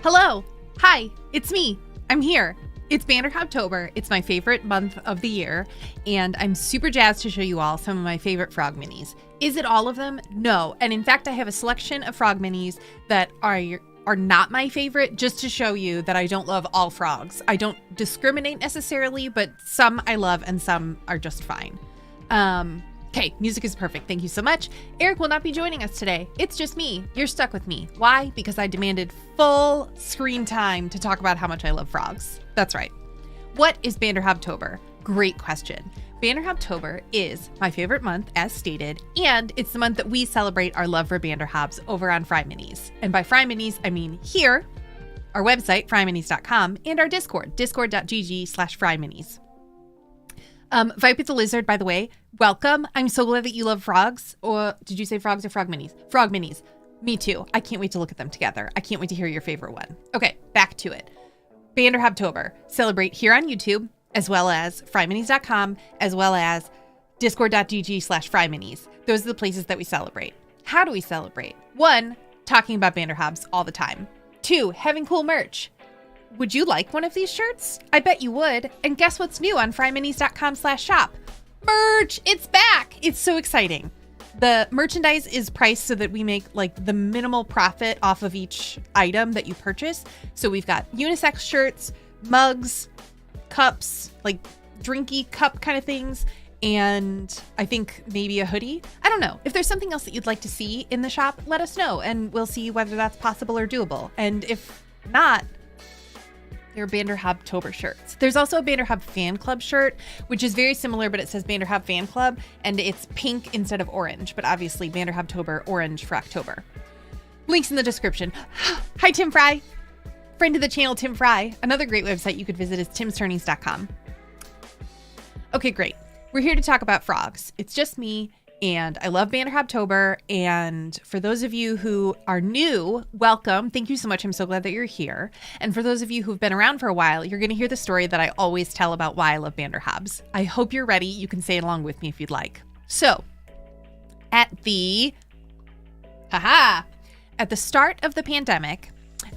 Hello. Hi, it's me. I'm here. It's Banderhobtober. It's my favorite month of the year, and I'm super jazzed to show you all some of my favorite frog minis. Is it all of them? No. And in fact, I have a selection of frog minis that are not my favorite, just to show you that I don't love all frogs. I don't discriminate necessarily, but some I love and some are just fine. Okay, music is perfect. Thank you so much. Eric will not be joining us today. It's just me. You're stuck with me. Why? Because I demanded full screen time to talk about how much I love frogs. That's right. What is Banderhobtober? Great question. Banderhobtober is my favorite month, as stated, and it's the month that we celebrate our love for Banderhobs over on FryMinis. And by FryMinis, I mean here, our website, FryMinis.com, and our Discord, discord.gg/FryMinis. Vipe the Lizard, by the way, welcome. I'm so glad that you love frogs. Or did you say frogs or frog minis? Frog minis. Me too. I can't wait to look at them together. I can't wait to hear your favorite one. Okay, back to it. Banderhobtober. Celebrate here on YouTube, as well as FryMinis.com, as well as discord.gg/FryMinis. Those are the places that we celebrate. How do we celebrate? 1, talking about Banderhobs all the time. 2, having cool merch. Would you like one of these shirts? I bet you would. And guess what's new on FryMinis.com/shop? Merch! It's back! It's so exciting. The merchandise is priced so that we make like the minimal profit off of each item that you purchase. So we've got unisex shirts, mugs, cups, like drinky cup kind of things, and I think maybe a hoodie. I don't know. If there's something else that you'd like to see in the shop, let us know and we'll see whether that's possible or doable. And if not, there are Banderhobtober shirts. There's also a Banderhob Fan Club shirt, which is very similar, but it says Banderhob Fan Club, and it's pink instead of orange, but obviously Banderhobtober, orange for October. Links in the description. Hi, Tim Fry. Friend of the channel, Tim Fry. Another great website you could visit is timsturnings.com. Okay, great. We're here to talk about frogs. It's just me, and I love Banderhobtober. And for those of you who are new, welcome. Thank you so much. I'm so glad that you're here. And for those of you who've been around for a while, you're going to hear the story that I always tell about why I love Banderhobs. I hope you're ready. You can say it along with me if you'd like. So, at the start of the pandemic,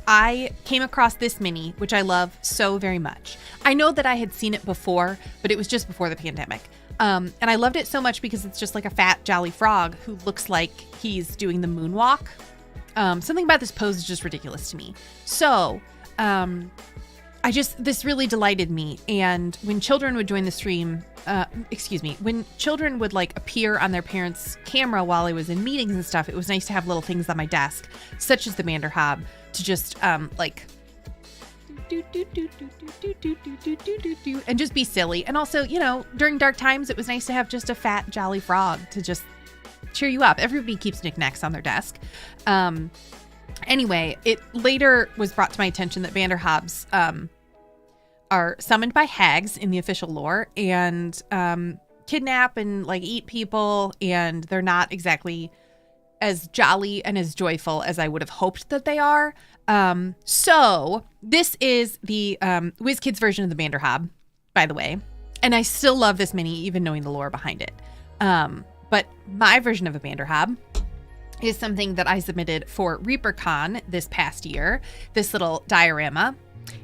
I came across this mini, which I love so very much. I know that I had seen it before, but it was just before the pandemic. And I loved it so much because it's just like a fat, jolly frog who looks like he's doing the moonwalk. Something about this pose is just ridiculous to me. So, this really delighted me. And when children would join the stream, when children would like appear on their parents' camera while I was in meetings and stuff, it was nice to have little things on my desk, such as the Banderhob, to just and just be silly. And also, you know, during dark times, it was nice to have just a fat, jolly frog to just cheer you up. Everybody keeps knickknacks on their desk. Anyway, it later was brought to my attention that Banderhobs are summoned by hags in the official lore and kidnap and like eat people, and they're not exactly as jolly and as joyful as I would have hoped that they are. So this is the WizKids version of the Banderhob, by the way. And I still love this mini, even knowing the lore behind it. But my version of a Banderhob is something that I submitted for ReaperCon this past year, this little diorama.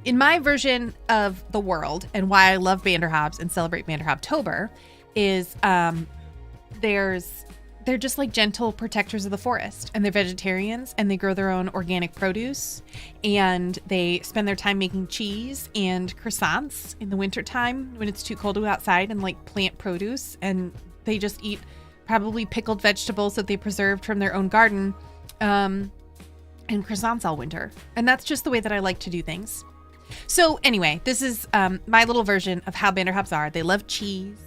In my version of the world, and why I love Banderhobs and celebrate Banderhobtober, is they're just like gentle protectors of the forest, and they're vegetarians, and they grow their own organic produce, and they spend their time making cheese and croissants in the wintertime when it's too cold to go outside and like plant produce, and they just eat probably pickled vegetables that they preserved from their own garden, and croissants all winter. And that's just the way that I like to do things. So anyway, this is my little version of how Banderhobs are. They love cheese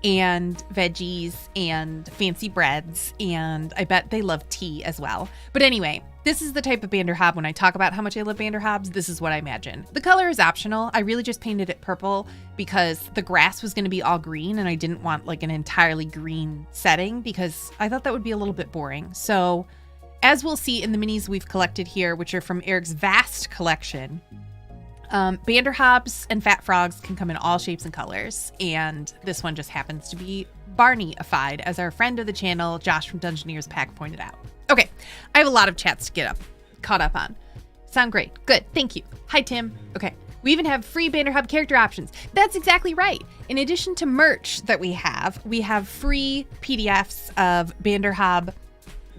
and veggies and fancy breads, and I bet they love tea as well. But anyway, this is the type of Banderhob. When I talk about how much I love Banderhobs, this is what I imagine. The color is optional. I really just painted it purple because the grass was going to be all green, and I didn't want like an entirely green setting because I thought that would be a little bit boring. So as we'll see in the minis we've collected here, which are from Eric's vast collection, Banderhobs and fat frogs can come in all shapes and colors, and this one just happens to be Barney-ified, as our friend of the channel, Josh from Dungeoneers Pack, pointed out. Okay, I have a lot of chats to get caught up on. Sound great. Good. Thank you. Hi, Tim. Okay. We even have free Banderhub character options. That's exactly right. In addition to merch that we have free PDFs of Banderhub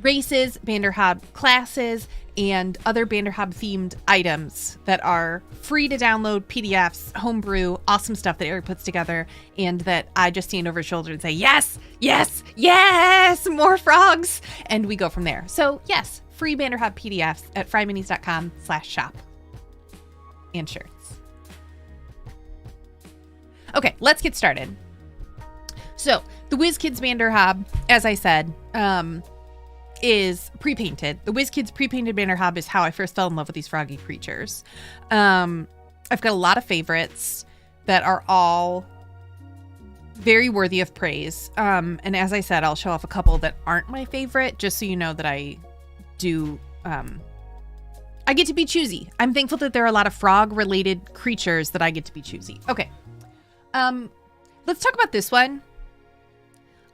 races, Banderhub classes, and other Banderhub themed items that are free to download, PDFs, homebrew, awesome stuff that Eric puts together, and that I just stand over his shoulder and say, yes, yes, yes, more frogs. And we go from there. So yes, free Banderhub PDFs at FryMinis.com/shop. And shirts. Okay, let's get started. So the WizKids Banderhub, as I said, is pre-painted. The WizKids pre-painted Banderhub is how I first fell in love with these froggy creatures. I've got a lot of favorites that are all very worthy of praise. And as I said, I'll show off a couple that aren't my favorite, just so you know that I do... I get to be choosy. I'm thankful that there are a lot of frog-related creatures that I get to be choosy. Okay. Let's talk about this one.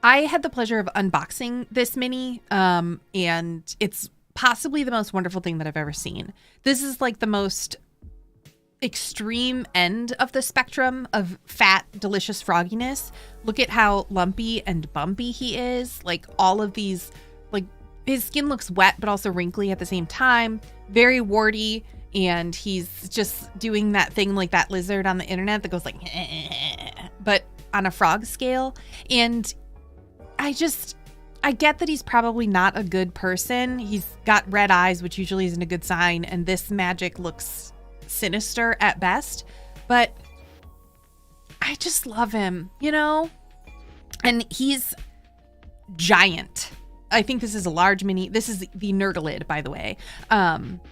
I had the pleasure of unboxing this mini, and it's possibly the most wonderful thing that I've ever seen. This is like the most extreme end of the spectrum of fat, delicious frogginess. Look at how lumpy and bumpy he is. Like all of these, like his skin looks wet, but also wrinkly at the same time. Very warty. And he's just doing that thing like that lizard on the internet that goes like, but on a frog scale. And I get that he's probably not a good person. He's got red eyes, which usually isn't a good sign. And this magic looks sinister at best, but I just love him, you know? And he's giant. I think this is a large mini. This is the Nerdlid, by the way.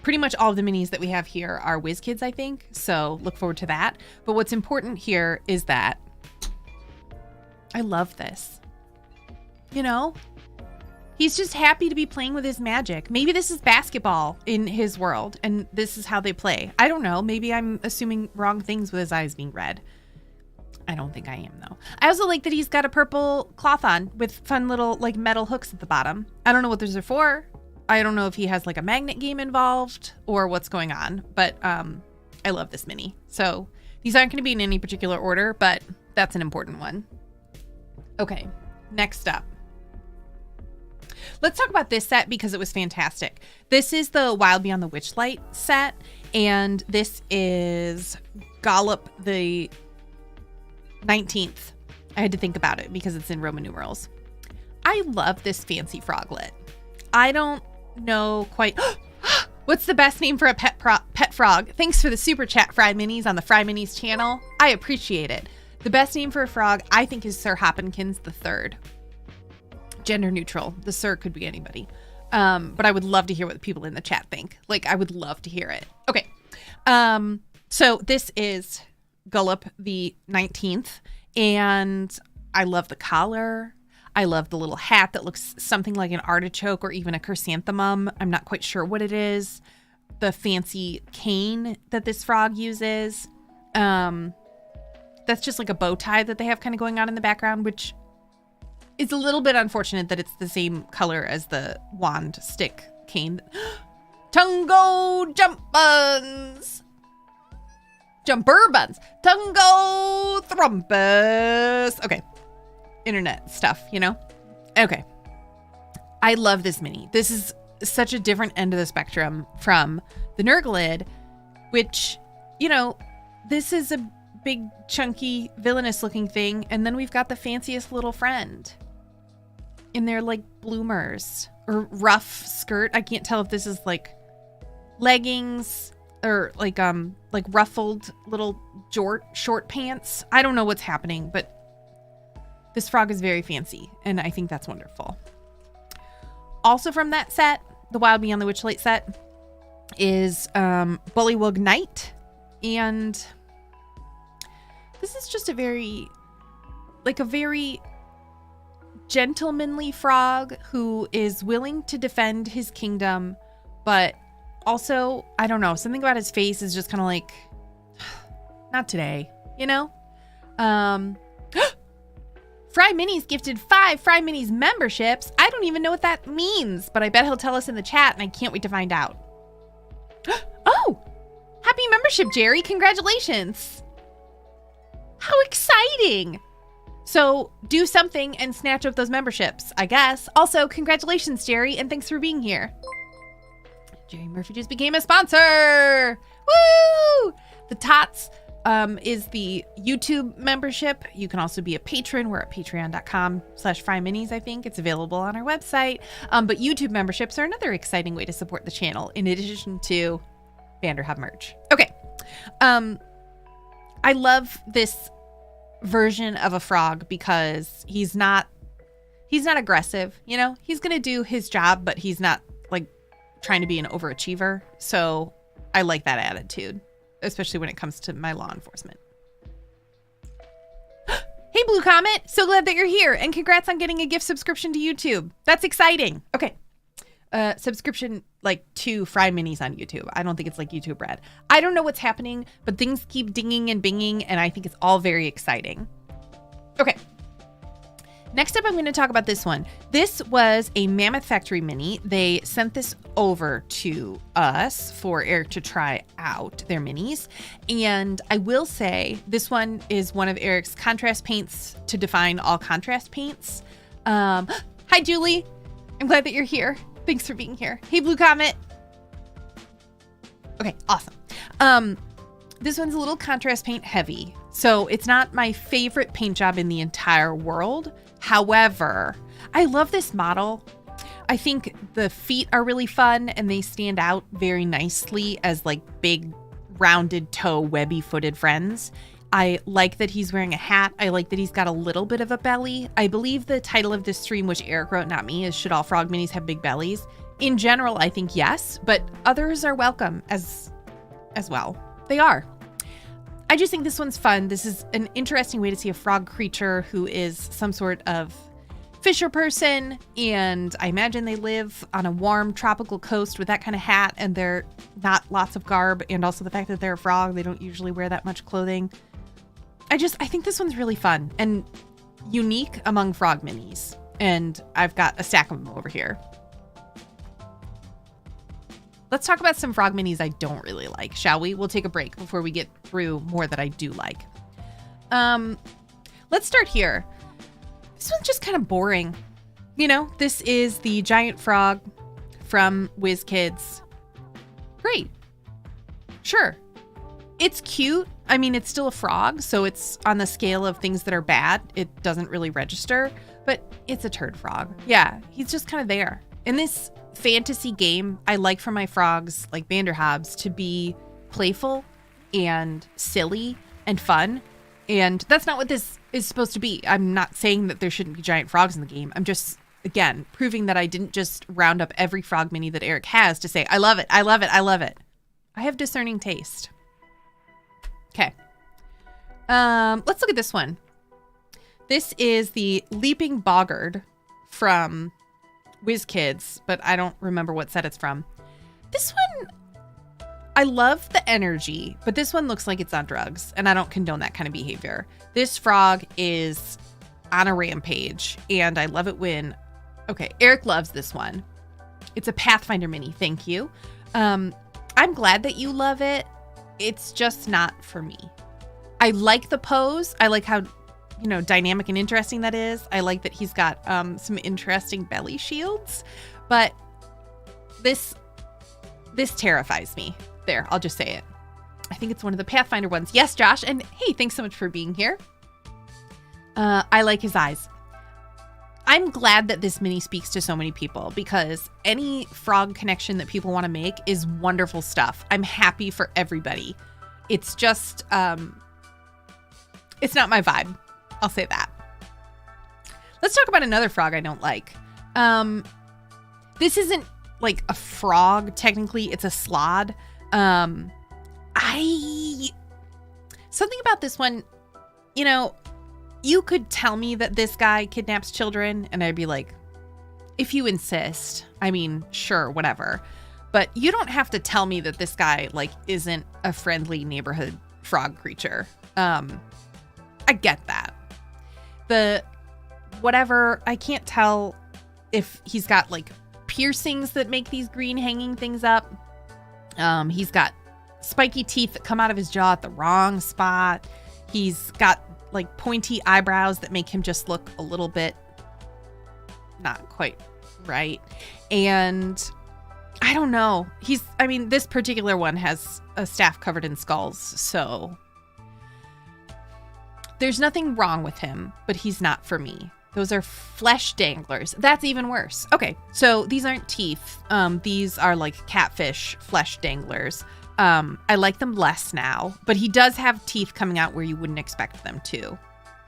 Pretty much all of the minis that we have here are WizKids, I think. So look forward to that. But what's important here is that I love this. You know, he's just happy to be playing with his magic. Maybe this is basketball in his world and this is how they play. I don't know. Maybe I'm assuming wrong things with his eyes being red. I don't think I am, though. I also like that he's got a purple cloth on with fun little like metal hooks at the bottom. I don't know what those are for. I don't know if he has like a magnet game involved or what's going on, but I love this mini. So these aren't going to be in any particular order, but that's an important one. Okay, next up. Let's talk about this set because it was fantastic. This is the Wild Beyond the Witchlight set, and this is Gollop the 19th. I had to think about it because it's in Roman numerals. I love this fancy froglet. I don't know quite... What's the best name for a pet frog? Thanks for the super chat, FryMinis, on the FryMinis channel. I appreciate it. The best name for a frog, I think, is Sir Hoppinkins III. Gender neutral. The Sir could be anybody. But I would love to hear what the people in the chat think. Like, I would love to hear it. Okay. So this is Gollop the 19th. And I love the collar. I love the little hat that looks something like an artichoke or even a chrysanthemum. I'm not quite sure what it is. The fancy cane that this frog uses. That's just like a bow tie that they have kind of going on in the background, which is a little bit unfortunate that it's the same color as the wand stick cane. Tungo jump buns. Jumper buns. Tungo thrumpus. Okay. Internet stuff, you know? Okay. I love this mini. This is such a different end of the spectrum from the Nurglid, which, you know, this is a big, chunky, villainous looking thing. And then we've got the fanciest little friend in their like bloomers or rough skirt. I can't tell if this is like leggings or like ruffled little short pants. I don't know what's happening, but this frog is very fancy, and I think that's wonderful. Also from that set, the Wild Beyond the Witchlight set, is Bullywug Knight, and this is just a very gentlemanly frog who is willing to defend his kingdom, but also, I don't know, something about his face is just kind of like, not today, you know? FryMinis gifted 5 FryMinis memberships. I don't even know what that means, but I bet he'll tell us in the chat, and I can't wait to find out. Oh, membership, Jerry. Congratulations. How exciting. So do something and snatch up those memberships, I guess. Also, congratulations, Jerry, and thanks for being here. Jerry Murphy just became a sponsor. Woo! The Tots is the YouTube membership. You can also be a patron. We're at patreon.com/FryMinis, I think. It's available on our website. But YouTube memberships are another exciting way to support the channel in addition to Vanderhub merch. Okay. I love this version of a frog because he's not aggressive, you know? He's going to do his job, but he's not like trying to be an overachiever. So I like that attitude, especially when it comes to my law enforcement. Hey, Blue Comet. So glad that you're here. And congrats on getting a gift subscription to YouTube. That's exciting. Okay. Subscription like to FryMinis on YouTube. I don't think it's like YouTube Red. I don't know what's happening, but things keep dinging and binging, and I think it's all very exciting. Okay. Next up, I'm going to talk about this one. This was a Mammoth Factory mini. They sent this over to us for Eric to try out their minis. And I will say this one is one of Eric's contrast paints to define all contrast paints. Hi, Julie. I'm glad that you're here. Thanks for being here. Hey, Blue Comet. Okay, awesome. This one's a little contrast paint heavy. So it's not my favorite paint job in the entire world. However, I love this model. I think the feet are really fun and they stand out very nicely as like big rounded toe webby footed friends. I like that he's wearing a hat. I like that he's got a little bit of a belly. I believe the title of this stream, which Eric wrote, not me, is Should All Frog Minis Have Big Bellies? In general, I think yes, but others are welcome as well. They are. I just think this one's fun. This is an interesting way to see a frog creature who is some sort of fisher person, and I imagine they live on a warm tropical coast with that kind of hat, and they're not lots of garb, and also the fact that they're a frog, they don't usually wear that much clothing. I think this one's really fun and unique among frog minis, and I've got a stack of them over here. Let's talk about some frog minis I don't really like, shall we? We'll take a break before we get through more that I do like. Let's start here. This one's just kind of boring. You know, this is the giant frog from WizKids. Great. Sure. It's cute. I mean, it's still a frog, so it's on the scale of things that are bad. It doesn't really register, but it's a turd frog. Yeah, he's just kind of there. In this fantasy game, I like for my frogs, like Vanderhabs, to be playful and silly and fun. And that's not what this is supposed to be. I'm not saying that there shouldn't be giant frogs in the game. I'm just, again, proving that I didn't just round up every frog mini that Eric has to say, I love it, I love it, I love it. I have discerning taste. Okay. Let's look at this one. This is the Leaping Boggard from WizKids, but I don't remember what set it's from. This one, I love the energy, but this one looks like it's on drugs, and I don't condone that kind of behavior. This frog is on a rampage, and I love it when... Okay, Eric loves this one. It's a Pathfinder mini, thank you. I'm glad that you love it. It's just not for me. I like the pose. I like how, you know, dynamic and interesting that is. I like that he's got some interesting belly shields, but this terrifies me. There, I'll just say it. I think it's one of the Pathfinder ones. Yes, Josh. And hey, thanks so much for being here. I like his eyes. I'm glad that this mini speaks to so many people because any frog connection that people want to make is wonderful stuff. I'm happy for everybody. It's just, it's not my vibe. I'll say that. Let's talk about another frog I don't like. This isn't like a frog. Technically, it's a slod. Something about this one, you know, you could tell me that this guy kidnaps children and I'd be like, if you insist, I mean, sure, whatever. But you don't have to tell me that this guy like isn't a friendly neighborhood frog creature. I get that. Whatever, I can't tell if he's got like piercings that make these green hanging things up. He's got spiky teeth that come out of his jaw at the wrong spot. He's got like pointy eyebrows that make him just look a little bit not quite right. And I don't know. This particular one has a staff covered in skulls, so there's nothing wrong with him, but he's not for me. Those are flesh danglers. That's even worse. Okay, so these aren't teeth. These are like catfish flesh danglers. I like them less now, but he does have teeth coming out where you wouldn't expect them to.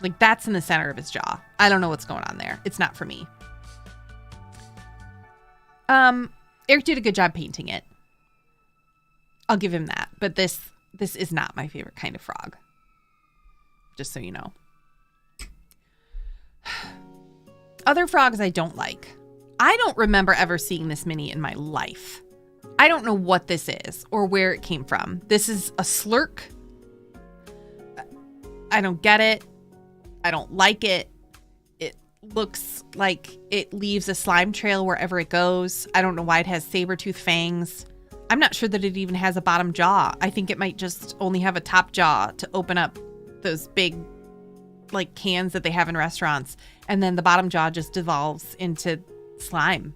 Like, that's in the center of his jaw. I don't know what's going on there. It's not for me. Eric did a good job painting it. I'll give him that. But this is not my favorite kind of frog. Just so you know. Other frogs I don't like. I don't remember ever seeing this mini in my life. I don't know what this is or where it came from. This is a slurk. I don't get it. I don't like it. It looks like it leaves a slime trail wherever it goes. I don't know why it has saber-tooth fangs. I'm not sure that it even has a bottom jaw. I think it might just only have a top jaw to open up those big like cans that they have in restaurants. And then the bottom jaw just devolves into slime.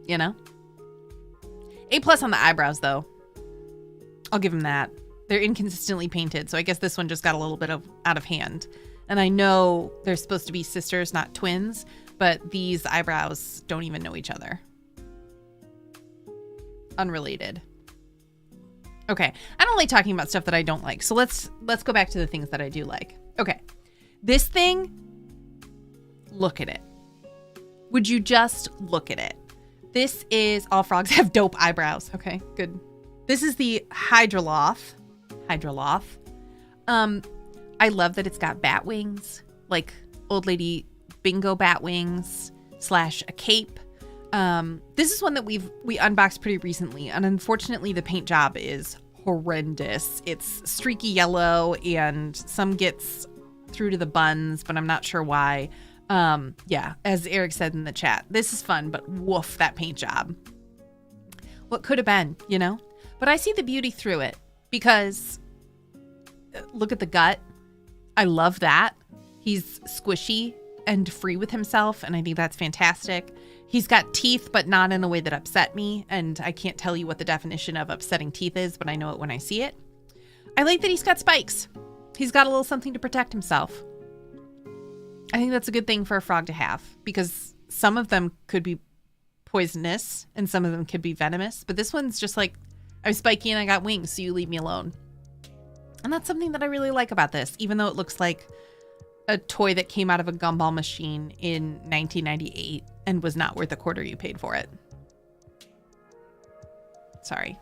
You know? A+ on the eyebrows, though. I'll give him that. They're inconsistently painted, so I guess this one just got a little bit out of hand. And I know they're supposed to be sisters, not twins, but these eyebrows don't even know each other. Unrelated. Okay, I don't like talking about stuff that I don't like, so let's go back to the things that I do like. Okay, this thing, look at it. Would you just look at it? This is, all frogs have dope eyebrows. Okay, good. This is the Hydroloth. I love that it's got bat wings, like old lady bingo bat wings / a cape. This is one that we unboxed pretty recently, and unfortunately the paint job is horrendous. It's streaky yellow and some gets through to the buns, but I'm not sure why. Yeah, as Eric said in the chat, this is fun, but woof, that paint job. What could have been, you know? But I see the beauty through it because look at the gut. I love that. He's squishy and free with himself, and I think that's fantastic. He's got teeth, but not in a way that upset me, and I can't tell you what the definition of upsetting teeth is, but I know it when I see it. I like that he's got spikes. He's got a little something to protect himself. I think that's a good thing for a frog to have because some of them could be poisonous and some of them could be venomous, but this one's just like, I'm spiky and I got wings, so you leave me alone. And that's something that I really like about this, even though it looks like a toy that came out of a gumball machine in 1998 and was not worth a quarter you paid for it. Sorry.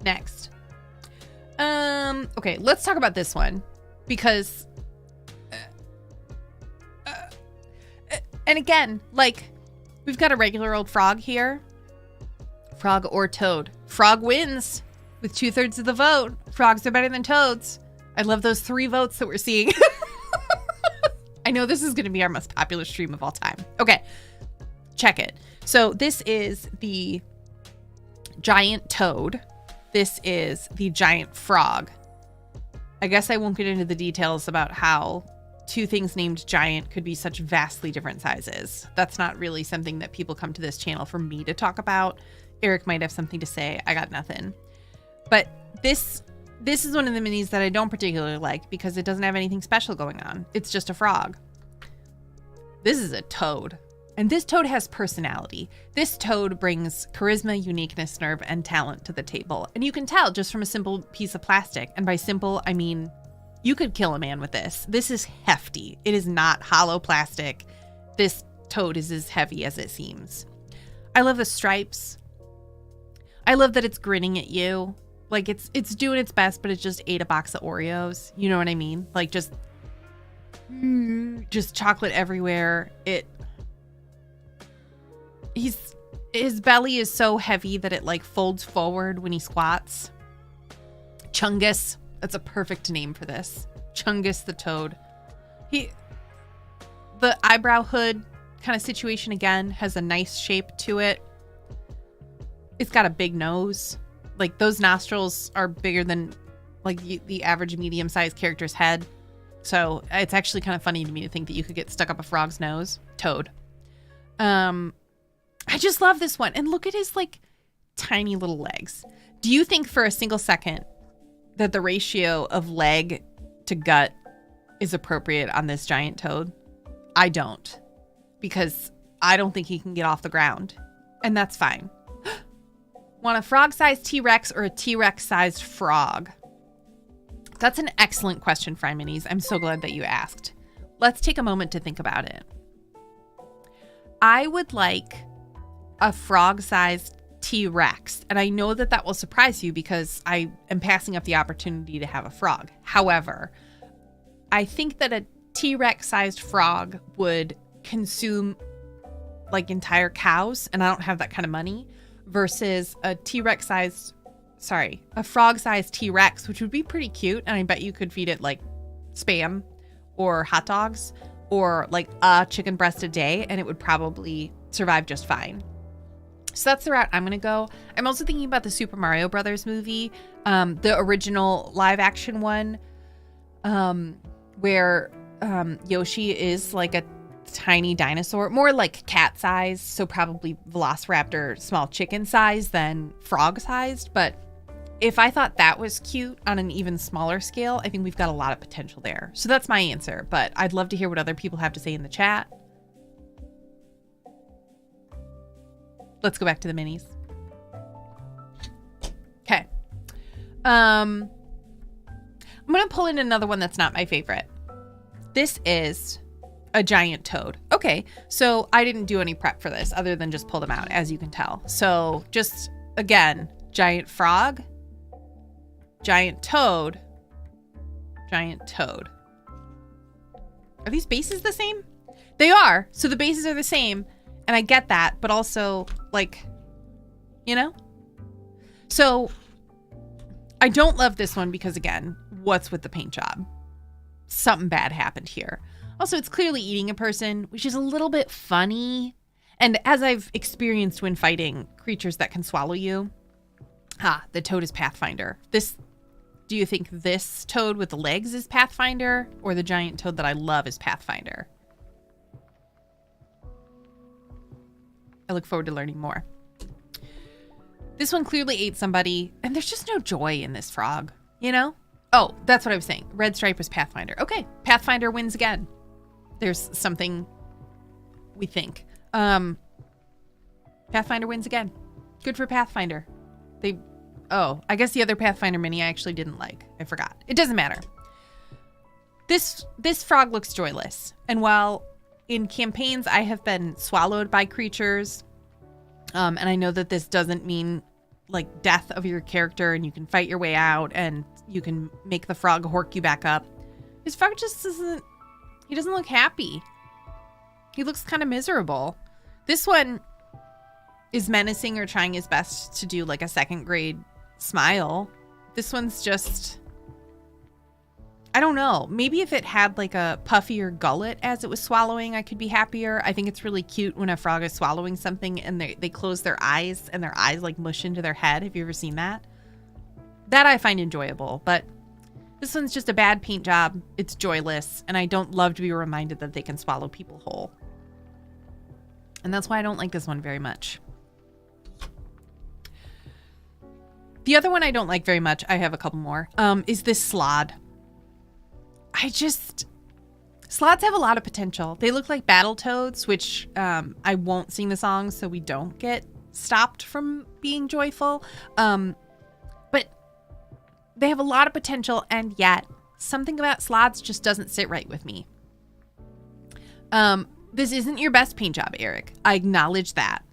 Next. Okay, let's talk about this one because and again, like, we've got a regular old frog here. Frog or toad. Frog wins with 2/3 of the vote. Frogs are better than toads. I love those 3 votes that we're seeing. I know this is going to be our most popular stream of all time. Okay, check it. So this is the giant toad. This is the giant frog. I guess I won't get into the details about how 2 things named giant could be such vastly different sizes. That's not really something that people come to this channel for me to talk about. Eric might have something to say. I got nothing. But this is one of the minis that I don't particularly like because it doesn't have anything special going on. It's just a frog. This is a toad. And this toad has personality. This toad brings charisma, uniqueness, nerve, and talent to the table. And you can tell just from a simple piece of plastic. And by simple, I mean you could kill a man with this. This is hefty. It is not hollow plastic. This toad is as heavy as it seems. I love the stripes. I love that it's grinning at you. Like it's doing its best, but it just ate a box of Oreos. You know what I mean? Like just chocolate everywhere. His belly is so heavy that it like folds forward when he squats. Chungus. That's a perfect name for this. Chungus the toad. The eyebrow hood kind of situation again has a nice shape to it. It's got a big nose. Like those nostrils are bigger than like the average medium-sized character's head. So it's actually kind of funny to me to think that you could get stuck up a frog's nose. Toad. I just love this one. And look at his like tiny little legs. Do you think for a single second that the ratio of leg to gut is appropriate on this giant toad? I don't. Because I don't think he can get off the ground. And that's fine. Want a frog-sized T-Rex or a T-Rex-sized frog? That's an excellent question, FryMinis. I'm so glad that you asked. Let's take a moment to think about it. I would like a frog-sized T-Rex. And I know that that will surprise you because I am passing up the opportunity to have a frog. However, I think that a T-Rex-sized frog would consume like entire cows, and I don't have that kind of money, versus a frog-sized T-Rex, which would be pretty cute, and I bet you could feed it like Spam or hot dogs or like a chicken breast a day, and it would probably survive just fine. So that's the route I'm going to go. I'm also thinking about the Super Mario Brothers movie, the original live action one, where Yoshi is like a tiny dinosaur, more like cat size, so probably velociraptor small chicken size than frog sized. But if I thought that was cute on an even smaller scale, I think we've got a lot of potential there. So that's my answer, but I'd love to hear what other people have to say in the chat. Let's go back to the minis. Okay. I'm gonna pull in another one that's not my favorite. This is a giant toad. Okay, so I didn't do any prep for this other than just pull them out, as you can tell. So just, again, giant frog, giant toad, giant toad. Are these bases the same? They are. So the bases are the same, and I get that, but also, like, you know? So I don't love this one because, again, what's with the paint job? Something bad happened here. Also, it's clearly eating a person, which is a little bit funny. And as I've experienced when fighting creatures that can swallow you, the toad is Pathfinder. Do you think this toad with the legs is Pathfinder, or the giant toad that I love is Pathfinder? I look forward to learning more. This one clearly ate somebody, and there's just no joy in this frog, you know? Oh, that's what I was saying. Red stripe was Pathfinder. Okay, Pathfinder wins again. There's something we think. Pathfinder wins again. Good for Pathfinder. I guess the other Pathfinder mini I actually didn't like. I forgot. It doesn't matter. This frog looks joyless. And while in campaigns I have been swallowed by creatures, and I know that this doesn't mean like death of your character and you can fight your way out and you can make the frog hork you back up. This frog just he doesn't look happy. He looks kind of miserable. This one is menacing or trying his best to do like a second grade smile. This one's just, I don't know. Maybe if it had like a puffier gullet as it was swallowing, I could be happier. I think it's really cute when a frog is swallowing something and they close their eyes and their eyes like mush into their head. Have you ever seen that? That I find enjoyable, but this one's just a bad paint job. It's joyless, and I don't love to be reminded that they can swallow people whole. And that's why I don't like this one very much. The other one I don't like very much, I have a couple more, is this slod. Slots have a lot of potential. They look like battle toads, which I won't sing the song so we don't get stopped from being joyful. But they have a lot of potential, and yet something about slots just doesn't sit right with me. This isn't your best paint job, Eric. I acknowledge that.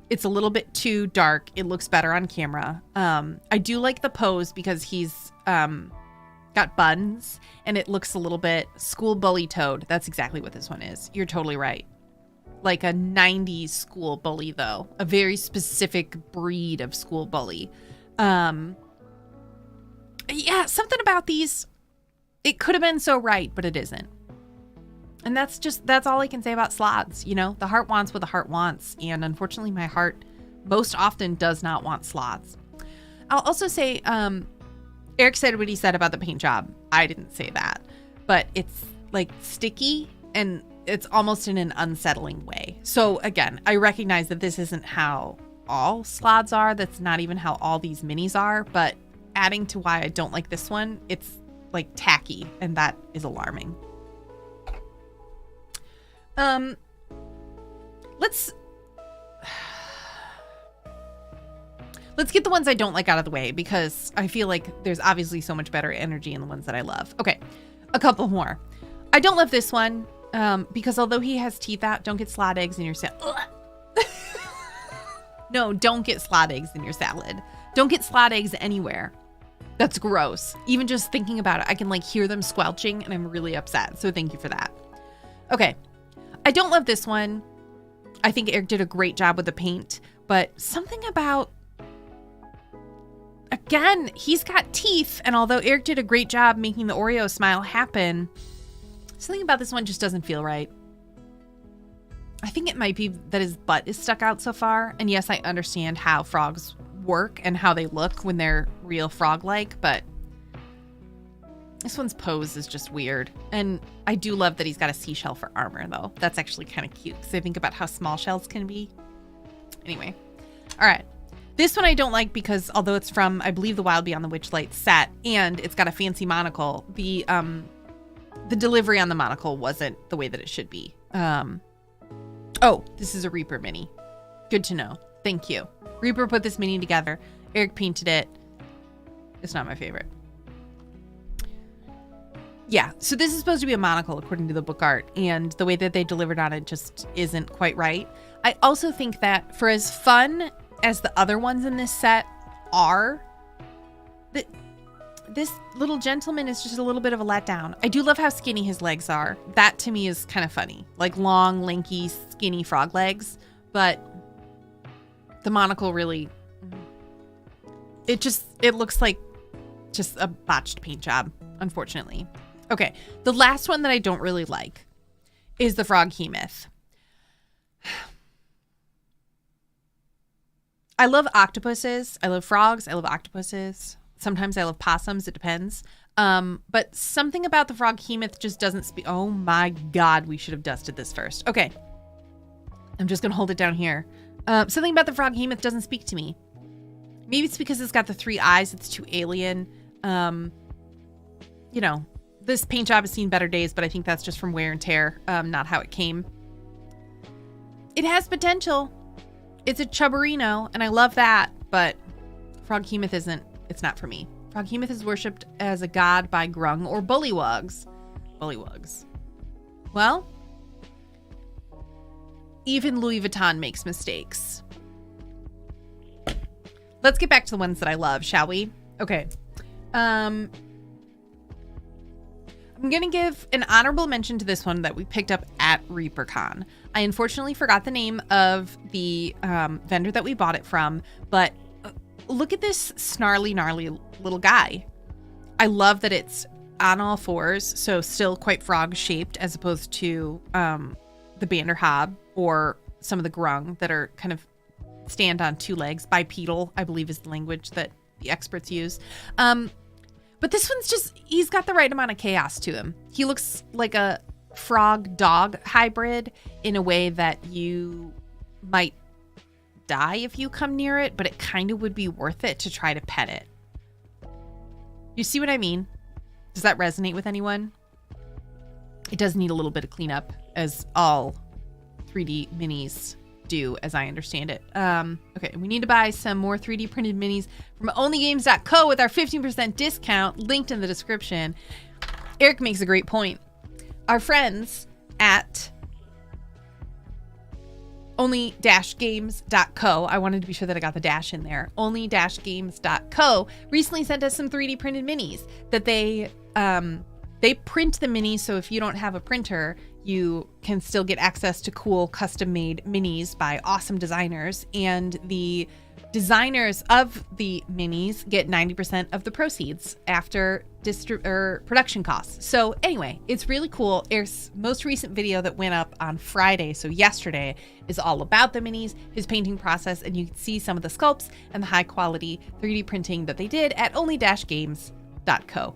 It's a little bit too dark. It looks better on camera. I do like the pose because he's got buns and it looks a little bit school bully toad. That's exactly what this one is. You're totally right. Like a 90s school bully, though. A very specific breed of school bully. Yeah, something about these, it could have been so right, but it isn't. And that's all I can say about slots. You know, the heart wants what the heart wants. And unfortunately, my heart most often does not want sloths. I'll also say, Eric said what he said about the paint job. I didn't say that, but it's like sticky and it's almost in an unsettling way. So again, I recognize that this isn't how all sloths are. That's not even how all these minis are, but adding to why I don't like this one, it's like tacky, and that is alarming. Let's get the ones I don't like out of the way, because I feel like there's obviously so much better energy in the ones that I love. Okay, a couple more. I don't love this one because although he has teeth out, don't get slot eggs in your salad. No, don't get slot eggs in your salad. Don't get slot eggs anywhere. That's gross. Even just thinking about it, I can like hear them squelching and I'm really upset. So thank you for that. Okay, I don't love this one. I think Eric did a great job with the paint, but something about, again, he's got teeth, and although Eric did a great job making the Oreo smile happen, something about this one just doesn't feel right. I think it might be that his butt is stuck out so far, and yes, I understand how frogs work and how they look when they're real frog-like, but this one's pose is just weird. And I do love that he's got a seashell for armor, though. That's actually kind of cute, because I think about how small shells can be. Anyway, all right. This one I don't like because although it's from, I believe, the Wild Beyond the Witchlight set, and it's got a fancy monocle, the delivery on the monocle wasn't the way that it should be. Oh, this is a Reaper mini. Good to know. Thank you. Reaper put this mini together. Eric painted it. It's not my favorite. Yeah, so this is supposed to be a monocle according to the book art, and the way that they delivered on it just isn't quite right. I also think that for as fun as the other ones in this set are, this little gentleman is just a little bit of a letdown. I do love how skinny his legs are. That to me is kind of funny. Like long, lanky, skinny frog legs, but the monocle really, it looks like just a botched paint job, unfortunately. Okay, the last one that I don't really like is the froggy myth. I love octopuses. I love frogs. I love octopuses. Sometimes I love possums. It depends. But something about the froggy myth just doesn't speak. Oh my God, we should have dusted this first. Okay, I'm just gonna hold it down here. Something about the froggy myth doesn't speak to me. Maybe it's because it's got the 3 eyes. It's too alien. You know, this paint job has seen better days, but I think that's just from wear and tear, not how it came. It has potential. It's a chubberino, and I love that, but froggy isn't. It's not for me. Froggy is worshipped as a god by grung or bullywugs. Bullywugs. Well, even Louis Vuitton makes mistakes. Let's get back to the ones that I love, shall we? Okay. I'm going to give an honorable mention to this one that we picked up at ReaperCon. I unfortunately forgot the name of the vendor that we bought it from, but look at this snarly, gnarly little guy. I love that it's on all fours, so still quite frog-shaped as opposed to the Banderhob or some of the grung that are kind of stand on 2 legs. Bipedal, I believe, is the language that the experts use. But this one's just, he's got the right amount of chaos to him. He looks like a frog-dog hybrid in a way that you might die if you come near it, but it kind of would be worth it to try to pet it. You see what I mean? Does that resonate with anyone? It does need a little bit of cleanup, as all 3D minis do, as I understand it. Okay, we need to buy some more 3D printed minis from onlygames.co with our 15% discount linked in the description. Eric makes a great point. Our friends at only-games.co, I wanted to be sure that I got the dash in there, only-games.co recently sent us some 3D printed minis that they print the minis, so if you don't have a printer, you can still get access to cool custom-made minis by awesome designers, and the designers of the minis get 90% of the proceeds after production costs. So anyway, it's really cool. Eric's most recent video that went up on Friday, so yesterday, is all about the minis, his painting process, and you can see some of the sculpts and the high quality 3D printing that they did at only-games.co.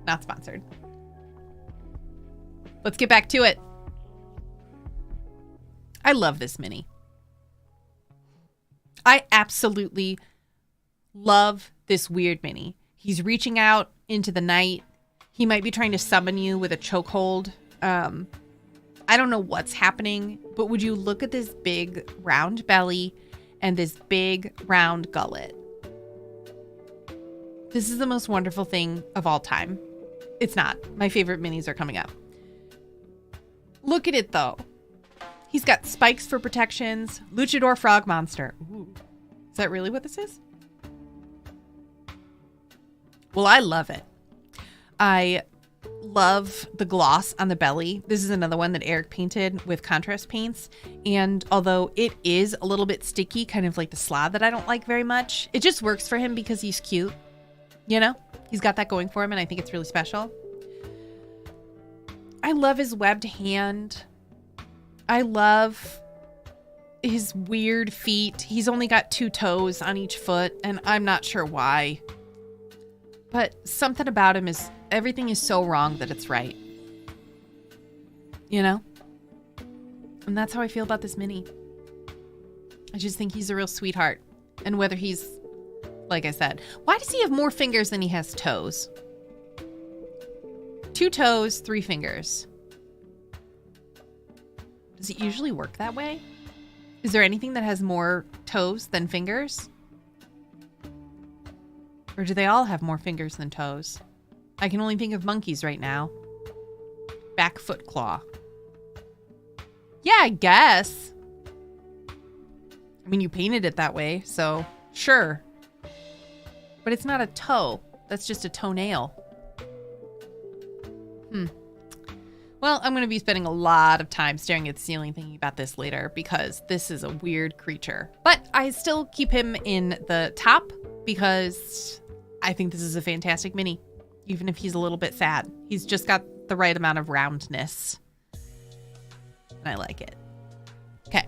Not sponsored. Let's get back to it. I love this mini. I absolutely love this weird mini. He's reaching out into the night. He might be trying to summon you with a chokehold. I don't know what's happening, but would you look at this big round belly and this big round gullet? This is the most wonderful thing of all time. It's not. My favorite minis are coming up. Look at it, though. He's got spikes for protections. Luchador frog monster. Ooh. Is that really what this is? Well, I love it. I love the gloss on the belly. This is another one that Eric painted with contrast paints. And although it is a little bit sticky, kind of like the slab that I don't like very much, it just works for him because he's cute. You know? He's got that going for him, and I think it's really special. I love his webbed hand. I love his weird feet. He's only got 2 toes on each foot, and I'm not sure why. But something about him is, everything is so wrong that it's right. You know? And that's how I feel about this mini. I just think he's a real sweetheart. And whether he's, like I said, why does he have more fingers than he has toes? 2 toes, 3 fingers. Does it usually work that way? Is there anything that has more toes than fingers? Or do they all have more fingers than toes? I can only think of monkeys right now. Back foot claw. Yeah, I guess. I mean, you painted it that way, so sure. But it's not a toe. That's just a toenail. Well, I'm going to be spending a lot of time staring at the ceiling thinking about this later because this is a weird creature. But I still keep him in the top because I think this is a fantastic mini, even if he's a little bit sad. He's just got the right amount of roundness. And I like it. Okay.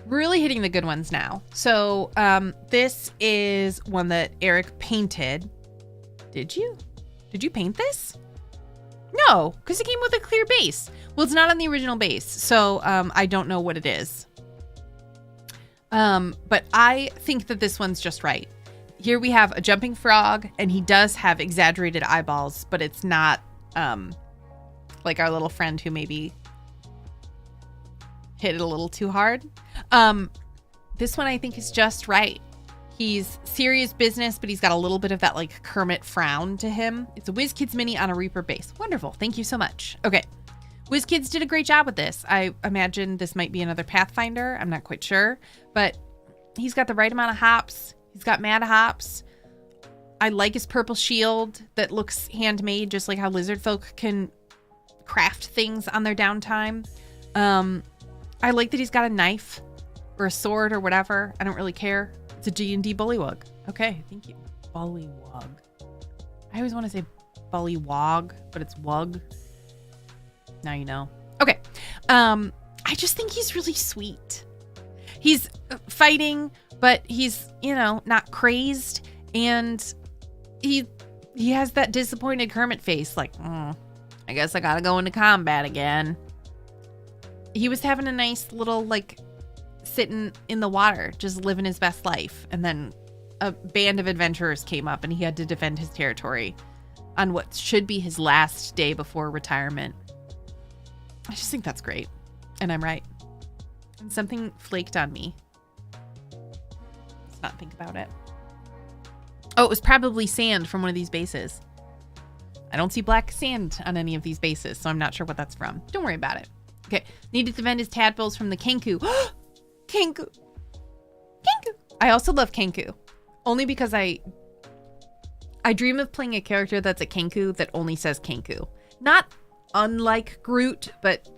Really hitting the good ones now. So this is one that Eric painted. Did you? Did you paint this? No, because it came with a clear base. Well, it's not on the original base, so I don't know what it is. But I think that this one's just right. Here we have a jumping frog, and he does have exaggerated eyeballs, but it's not like our little friend who maybe hit it a little too hard. This one I think is just right. He's serious business, but he's got a little bit of that like Kermit frown to him. It's a WizKids mini on a Reaper base. Wonderful. Thank you so much. Okay. WizKids did a great job with this. I imagine this might be another Pathfinder. I'm not quite sure, but he's got the right amount of hops. He's got mad hops. I like his purple shield that looks handmade, just like how lizard folk can craft things on their downtime. I like that he's got a knife or a sword or whatever. I don't really care. It's a D&D bullywug. Okay, thank you. Bullywug. I always want to say bullywog, but it's wug. Now you know. Okay. I just think he's really sweet. He's fighting, but he's, you know, not crazed. And he has that disappointed Kermit face. Like, I guess I gotta go into combat again. He was having a nice little, like, sitting in the water, just living his best life. And then a band of adventurers came up and he had to defend his territory on what should be his last day before retirement. I just think that's great. And I'm right. And something flaked on me. Let's not think about it. Oh, it was probably sand from one of these bases. I don't see black sand on any of these bases, so I'm not sure what that's from. Don't worry about it. Okay. Needed to defend his tadpoles from the Kenku. Kenku. Kenku. I also love Kenku. Only because I I dream of playing a character that's a Kenku that only says Kenku. Not unlike Groot, but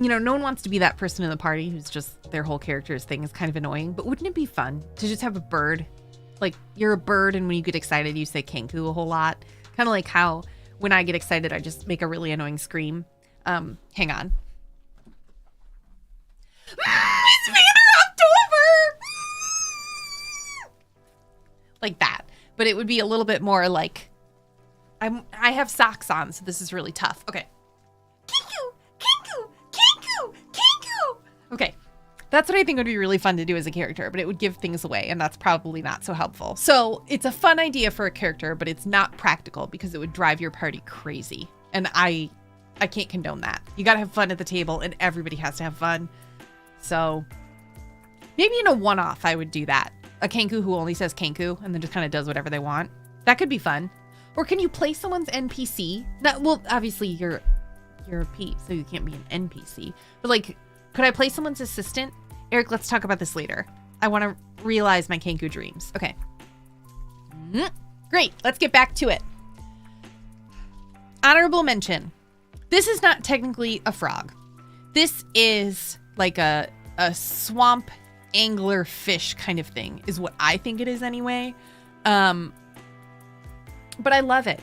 you know, no one wants to be that person in the party who's just their whole character's thing is kind of annoying. But wouldn't it be fun to just have a bird? Like you're a bird and when you get excited, you say Kenku a whole lot. Kind of like how when I get excited, I just make a really annoying scream. Hang on. It's October! Like that. But it would be a little bit more like, I have socks on, so this is really tough. Okay. Kenku! Kenku! Kenku! Kenku! Okay. That's what I think would be really fun to do as a character, but it would give things away, and that's probably not so helpful. So it's a fun idea for a character, but it's not practical because it would drive your party crazy. And I can't condone that. You gotta have fun at the table, and everybody has to have fun. So maybe in a one-off, I would do that. A Kenku who only says Kenku and then just kind of does whatever they want. That could be fun. Or can you play someone's NPC? Well, obviously you're a P, so you can't be an NPC. But like, could I play someone's assistant? Eric, let's talk about this later. I want to realize my Kenku dreams. Okay. Great. Let's get back to it. Honorable mention. This is not technically a frog. This is like a swamp angler fish kind of thing is what I think it is anyway. But I love it.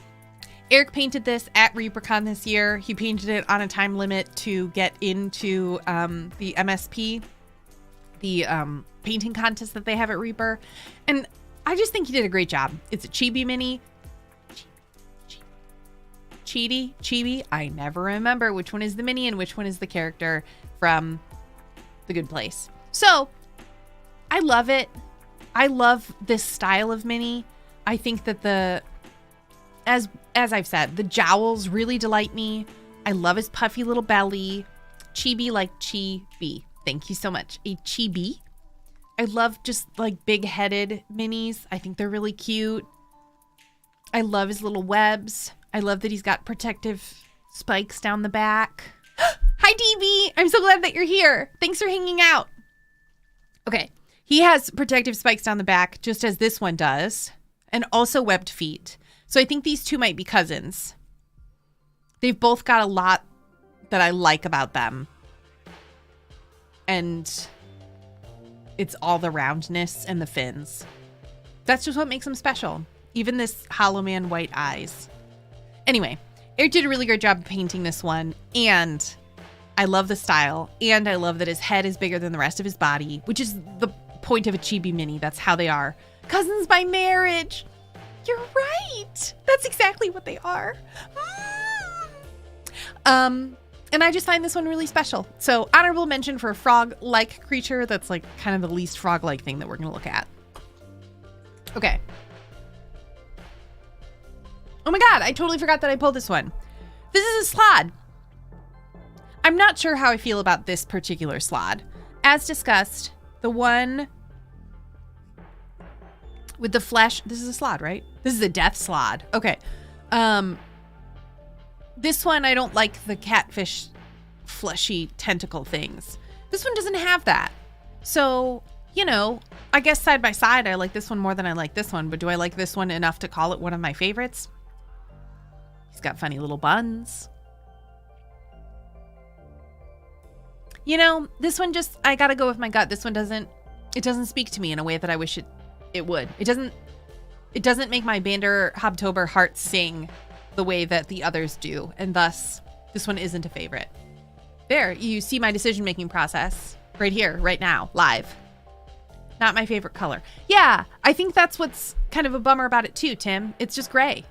Eric painted this at ReaperCon this year. He painted it on a time limit to get into the MSP, the painting contest that they have at Reaper. And I just think he did a great job. It's a chibi mini. Chibi. I never remember which one is the mini and which one is the character from The Good Place. So I love it. I love this style of mini. I think that as I've said, the jowls really delight me. I love his puffy little belly. Chibi like chibi. Thank you so much. A chibi. I love just like big-headed minis. I think they're really cute. I love his little webs. I love that he's got protective spikes down the back. Hi, DB. I'm so glad that you're here. Thanks for hanging out. Okay. He has protective spikes down the back, just as this one does, and also webbed feet. So I think these two might be cousins. They've both got a lot that I like about them. And it's all the roundness and the fins. That's just what makes them special. Even this Hollow Man white eyes. Anyway, Eric did a really great job of painting this one. And I love the style. And I love that his head is bigger than the rest of his body, which is the point of a chibi mini. That's how they are. Cousins by marriage. You're right. That's exactly what they are. And I just find this one really special. So honorable mention for a frog-like creature. That's like kind of the least frog-like thing that we're going to look at. Okay. Oh my God, I totally forgot that I pulled this one. This is a slod. I'm not sure how I feel about this particular slod. As discussed, the one with the flesh. This is a slod, right? This is a death slod. Okay. This one, I don't like the catfish fleshy tentacle things. This one doesn't have that. So, you know, I guess side by side, I like this one more than I like this one. But do I like this one enough to call it one of my favorites? He's got funny little buns. You know, this one just, I gotta go with my gut. This one doesn't speak to me in a way that I wish it would. It doesn't make my Bander Hobtober heart sing the way that the others do, and thus this one isn't a favorite. There, you see my decision-making process right here, right now, live. Not my favorite color. Yeah, I think that's what's kind of a bummer about it too, Tim. It's just gray.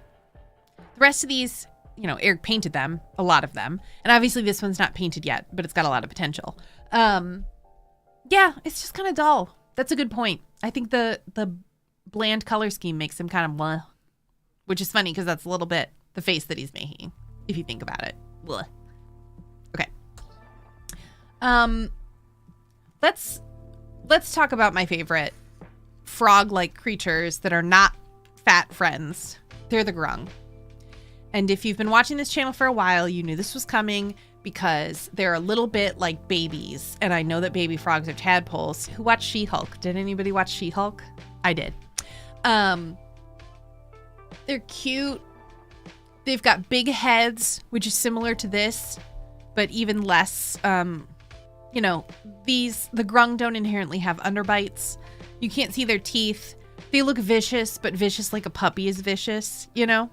The rest of these, you know, Eric painted them, a lot of them, and obviously this one's not painted yet, but it's got a lot of potential. Yeah, it's just kind of dull. That's a good point. I think the bland color scheme makes him kind of blah, which is funny because that's a little bit the face that he's making, if you think about it. Blah. Okay. Let's talk about my favorite frog-like creatures that are not fat friends. They're the grung. And if you've been watching this channel for a while, you knew this was coming because they're a little bit like babies. And I know that baby frogs are tadpoles. Who watched She-Hulk? Did anybody watch She-Hulk? I did. They're cute. They've got big heads, which is similar to this, but even less. You know, the grung don't inherently have underbites. You can't see their teeth. They look vicious, but vicious like a puppy is vicious, you know?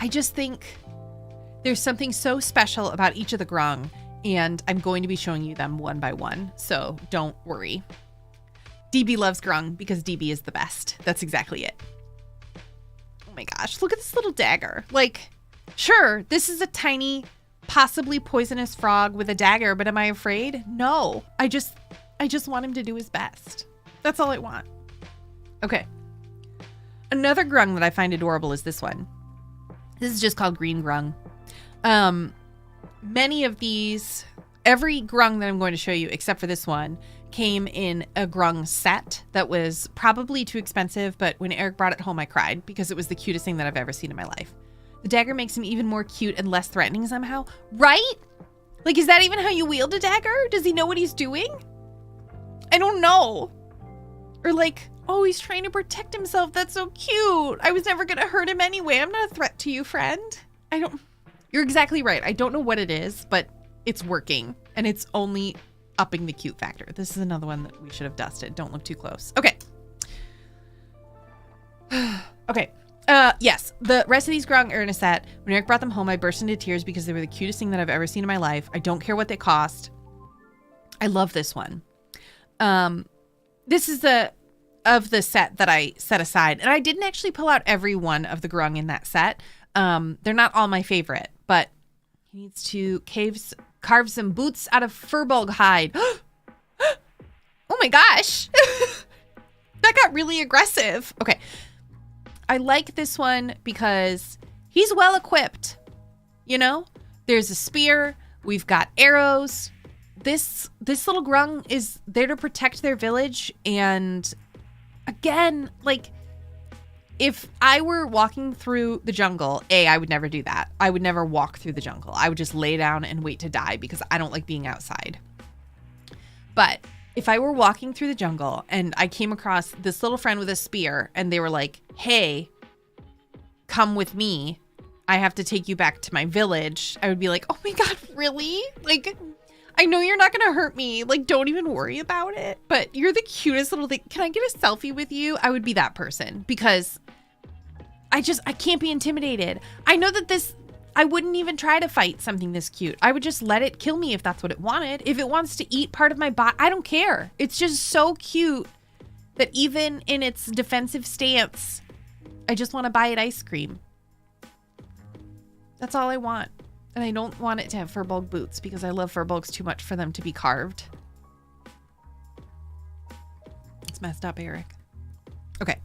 I just think there's something so special about each of the grung, and I'm going to be showing you them one by one, so don't worry. DB loves grung because DB is the best. That's exactly it. Oh my gosh, look at this little dagger. Like, sure, this is a tiny, possibly poisonous frog with a dagger, but am I afraid? No. I just want him to do his best. That's all I want. Okay. Another grung that I find adorable is this one. This is just called green grung. Many of these, every grung that I'm going to show you, except for this one, came in a grung set that was probably too expensive, but when Eric brought it home, I cried because it was the cutest thing that I've ever seen in my life. The dagger makes him even more cute and less threatening somehow, right? Like, is that even how you wield a dagger? Does he know what he's doing? I don't know. Or like, oh, he's trying to protect himself. That's so cute. I was never going to hurt him anyway. I'm not a threat to you, friend. You're exactly right. I don't know what it is, but it's working and it's only upping the cute factor. This is another one that we should have dusted. Don't look too close. Okay. Okay. Yes, the rest of these grung are in a set. When Eric brought them home, I burst into tears because they were the cutest thing that I've ever seen in my life. I don't care what they cost. I love this one. This is of the set that I set aside, and I didn't actually pull out every one of the grung in that set. They're not all my favorite, but he needs to carve some boots out of furbulg hide. Oh my gosh. That got really aggressive. Okay. I like this one because he's well equipped. You know, there's a spear. We've got arrows. This little grung is there to protect their village. And again, like, if I were walking through the jungle, I would never do that. I would never walk through the jungle. I would just lay down and wait to die because I don't like being outside. But if I were walking through the jungle and I came across this little friend with a spear and they were like, hey, come with me. I have to take you back to my village. I would be like, oh my God, really? Like, I know you're not going to hurt me. Like, don't even worry about it. But you're the cutest little thing. Can I get a selfie with you? I would be that person because I can't be intimidated. I know that I wouldn't even try to fight something this cute. I would just let it kill me if that's what it wanted. If it wants to eat part of my body, I don't care. It's just so cute that even in its defensive stance, I just want to buy it ice cream. That's all I want. And I don't want it to have furbulg boots because I love furbulgs too much for them to be carved. It's messed up, Eric. Okay.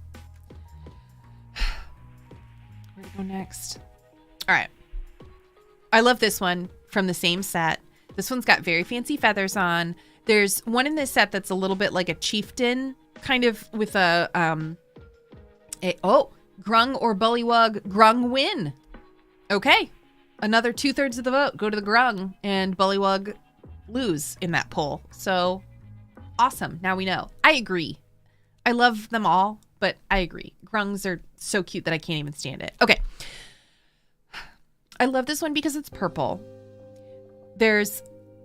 Where to go next? All right. I love this one from the same set. This one's got very fancy feathers on. There's one in this set that's a little bit like a chieftain, kind of with a grung or bullywug. Grung win. Okay. Another 2/3 of the vote go to the grung and bullywug lose in that poll. So awesome. Now we know. I agree. I love them all, but I agree. Grungs are so cute that I can't even stand it. Okay. I love this one because it's purple. That's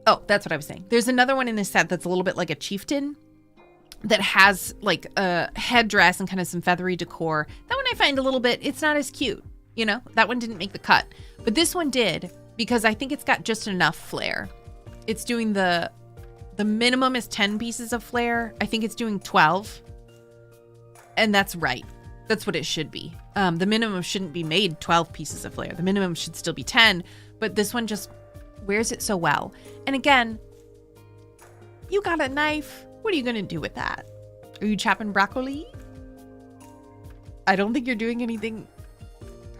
what I was saying. There's another one in this set that's a little bit like a chieftain that has like a headdress and kind of some feathery decor. That one I find a little bit, it's not as cute. You know, that one didn't make the cut. But this one did because I think it's got just enough flair. It's doing the minimum is 10 pieces of flair. I think it's doing 12. And that's right. That's what it should be. The minimum shouldn't be made 12 pieces of flair. The minimum should still be 10. But this one just wears it so well. And again, you got a knife. What are you going to do with that? Are you chopping broccoli? I don't think you're doing anything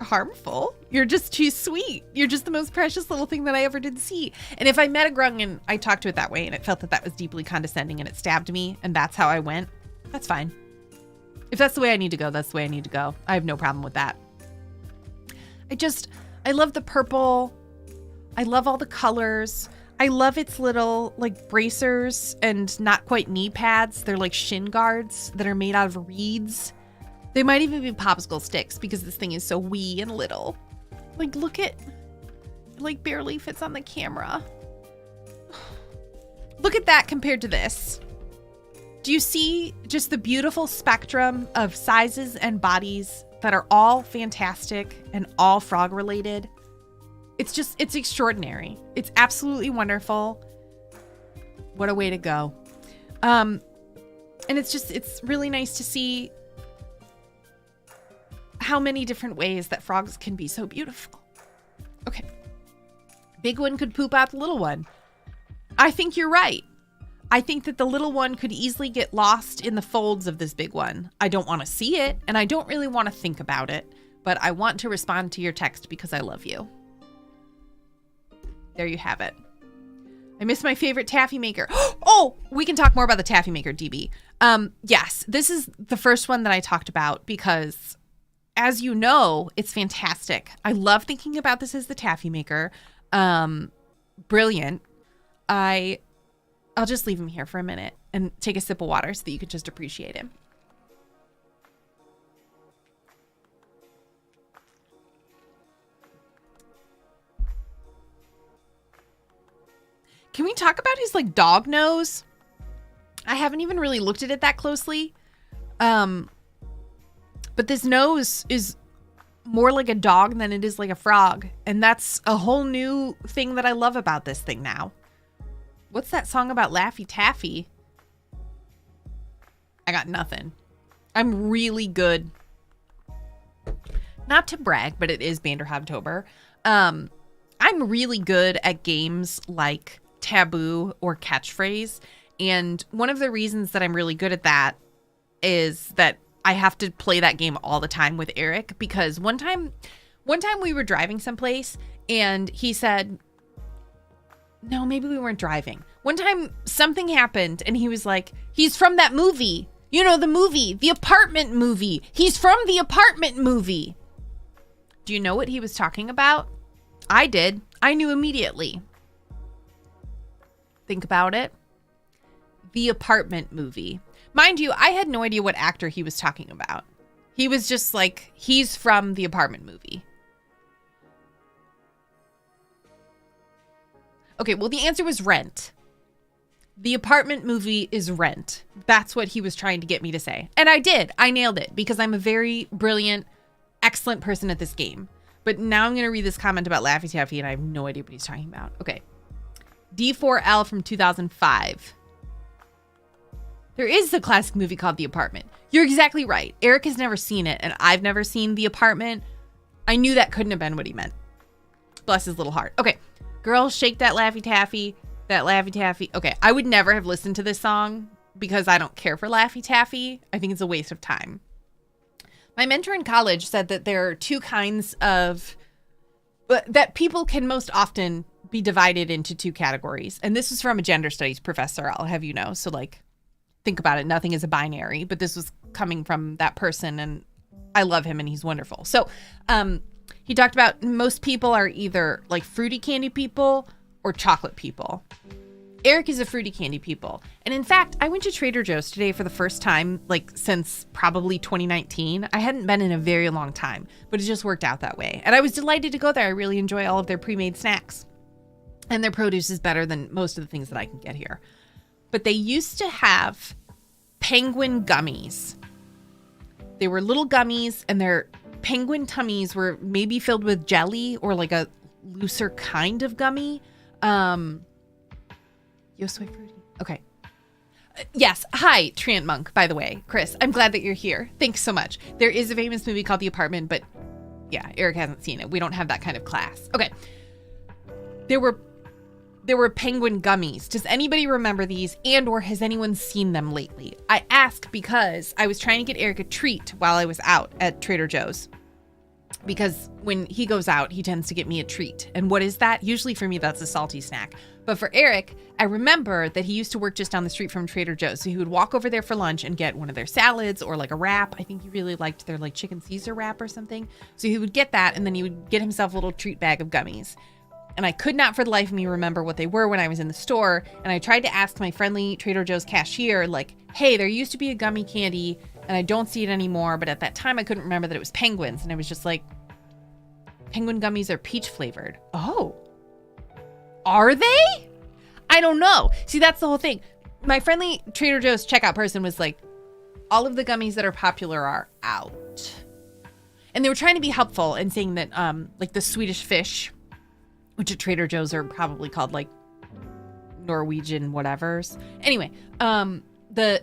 harmful. You're just too sweet. You're just the most precious little thing that I ever did see. And if I met a grung and I talked to it that way and it felt that was deeply condescending and it stabbed me and that's how I went, that's fine. If that's the way I need to go, that's the way I need to go. I have no problem with that. I love the purple. I love all the colors. I love its little like bracers and not quite knee pads. They're like shin guards that are made out of reeds. They might even be popsicle sticks because this thing is so wee and little. Like, look at, like, barely fits on the camera. Look at that compared to this. Do you see just the beautiful spectrum of sizes and bodies that are all fantastic and all frog related? It's extraordinary. It's absolutely wonderful. What a way to go. And it's really nice to see how many different ways that frogs can be so beautiful. Okay. Big one could poop out the little one. I think you're right. I think that the little one could easily get lost in the folds of this big one. I don't want to see it, and I don't really want to think about it, but I want to respond to your text because I love you. There you have it. I miss my favorite taffy maker. Oh, we can talk more about the taffy maker, DB. Yes, this is the first one that I talked about because, as you know, it's fantastic. I love thinking about this as the taffy maker. Brilliant. I'll just leave him here for a minute and take a sip of water so that you could just appreciate him. Can we talk about his like dog nose? I haven't even really looked at it that closely. But this nose is more like a dog than it is like a frog. And that's a whole new thing that I love about this thing now. What's that song about Laffy Taffy? I got nothing. I'm really good. Not to brag, but it is Banderhobtober. I'm really good at games like Taboo or Catchphrase. And one of the reasons that I'm really good at that is that I have to play that game all the time with Eric, because one time we were driving someplace and he said, no, maybe we weren't driving. One time something happened and he was like, he's from that movie. You know, the movie, the apartment movie. He's from the apartment movie. Do you know what he was talking about? I did. I knew immediately. Think about it. The apartment movie. Mind you, I had no idea what actor he was talking about. He was just like, he's from the apartment movie. Okay, well, the answer was Rent. The apartment movie is Rent. That's what he was trying to get me to say. And I did. I nailed it because I'm a very brilliant, excellent person at this game. But now I'm going to read this comment about Laffy Taffy and I have no idea what he's talking about. Okay. D4L from 2005. There is a classic movie called The Apartment. You're exactly right. Eric has never seen it and I've never seen The Apartment. I knew that couldn't have been what he meant. Bless his little heart. Okay. Girls, shake that Laffy Taffy. That Laffy Taffy. Okay, I would never have listened to this song because I don't care for Laffy Taffy. I think it's a waste of time. My mentor in college said that there are two kinds of... that people can most often be divided into two categories. And this is from a gender studies professor, I'll have you know. So, like, think about it. Nothing is a binary. But this was coming from that person, and I love him, and he's wonderful. So, he talked about most people are either like fruity candy people or chocolate people. Eric is a fruity candy people. And in fact, I went to Trader Joe's today for the first time, like since probably 2019. I hadn't been in a very long time, but it just worked out that way. And I was delighted to go there. I really enjoy all of their pre-made snacks. And their produce is better than most of the things that I can get here. But they used to have penguin gummies. They were little gummies and their penguin tummies were maybe filled with jelly or like a looser kind of gummy. Yo soy fruity. Okay. Yes. Hi, Trant Monk, by the way. Chris, I'm glad that you're here. Thanks so much. There is a famous movie called The Apartment, but yeah, Eric hasn't seen it. We don't have that kind of class. Okay. There were penguin gummies. Does anybody remember these, and or has anyone seen them lately? I ask because I was trying to get Eric a treat while I was out at Trader Joe's. Because when he goes out, he tends to get me a treat. And what is that? Usually for me, that's a salty snack. But for Eric, I remember that he used to work just down the street from Trader Joe's. So he would walk over there for lunch and get one of their salads or like a wrap. I think he really liked their like chicken Caesar wrap or something. So he would get that and then he would get himself a little treat bag of gummies. And I could not for the life of me remember what they were when I was in the store. And I tried to ask my friendly Trader Joe's cashier, like, hey, there used to be a gummy candy and I don't see it anymore, but at that time I couldn't remember that it was penguins, and I was just like, penguin gummies are peach flavored. Oh, are they? I don't know. See, that's the whole thing. My friendly Trader Joe's checkout person was like, all of the gummies that are popular are out. And they were trying to be helpful and saying that like the Swedish fish, which at Trader Joe's are probably called like Norwegian whatevers. Anyway, but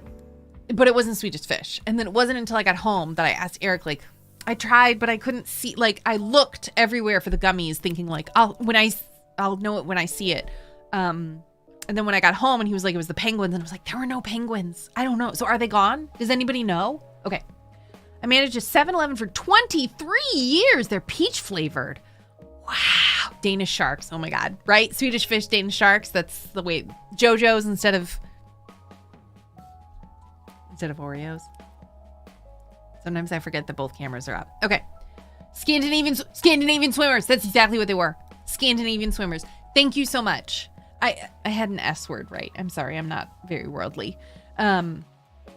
it wasn't Swedish fish. And then it wasn't until I got home that I asked Eric, like, I tried, but I couldn't see, like, I looked everywhere for the gummies thinking like, I'll know it when I see it. And then when I got home and he was like, it was the penguins, and I was like, there were no penguins. I don't know. So are they gone? Does anybody know? Okay. I managed a 7-Eleven for 23 years. They're peach flavored. Wow. Danish sharks. Oh my God. Right? Swedish fish, Danish sharks. That's the way. JoJo's instead of Oreos. Sometimes I forget that both cameras are up. Okay. Scandinavian swimmers. That's exactly what they were. Scandinavian swimmers. Thank you so much. I had an S word right. I'm sorry. I'm not very worldly.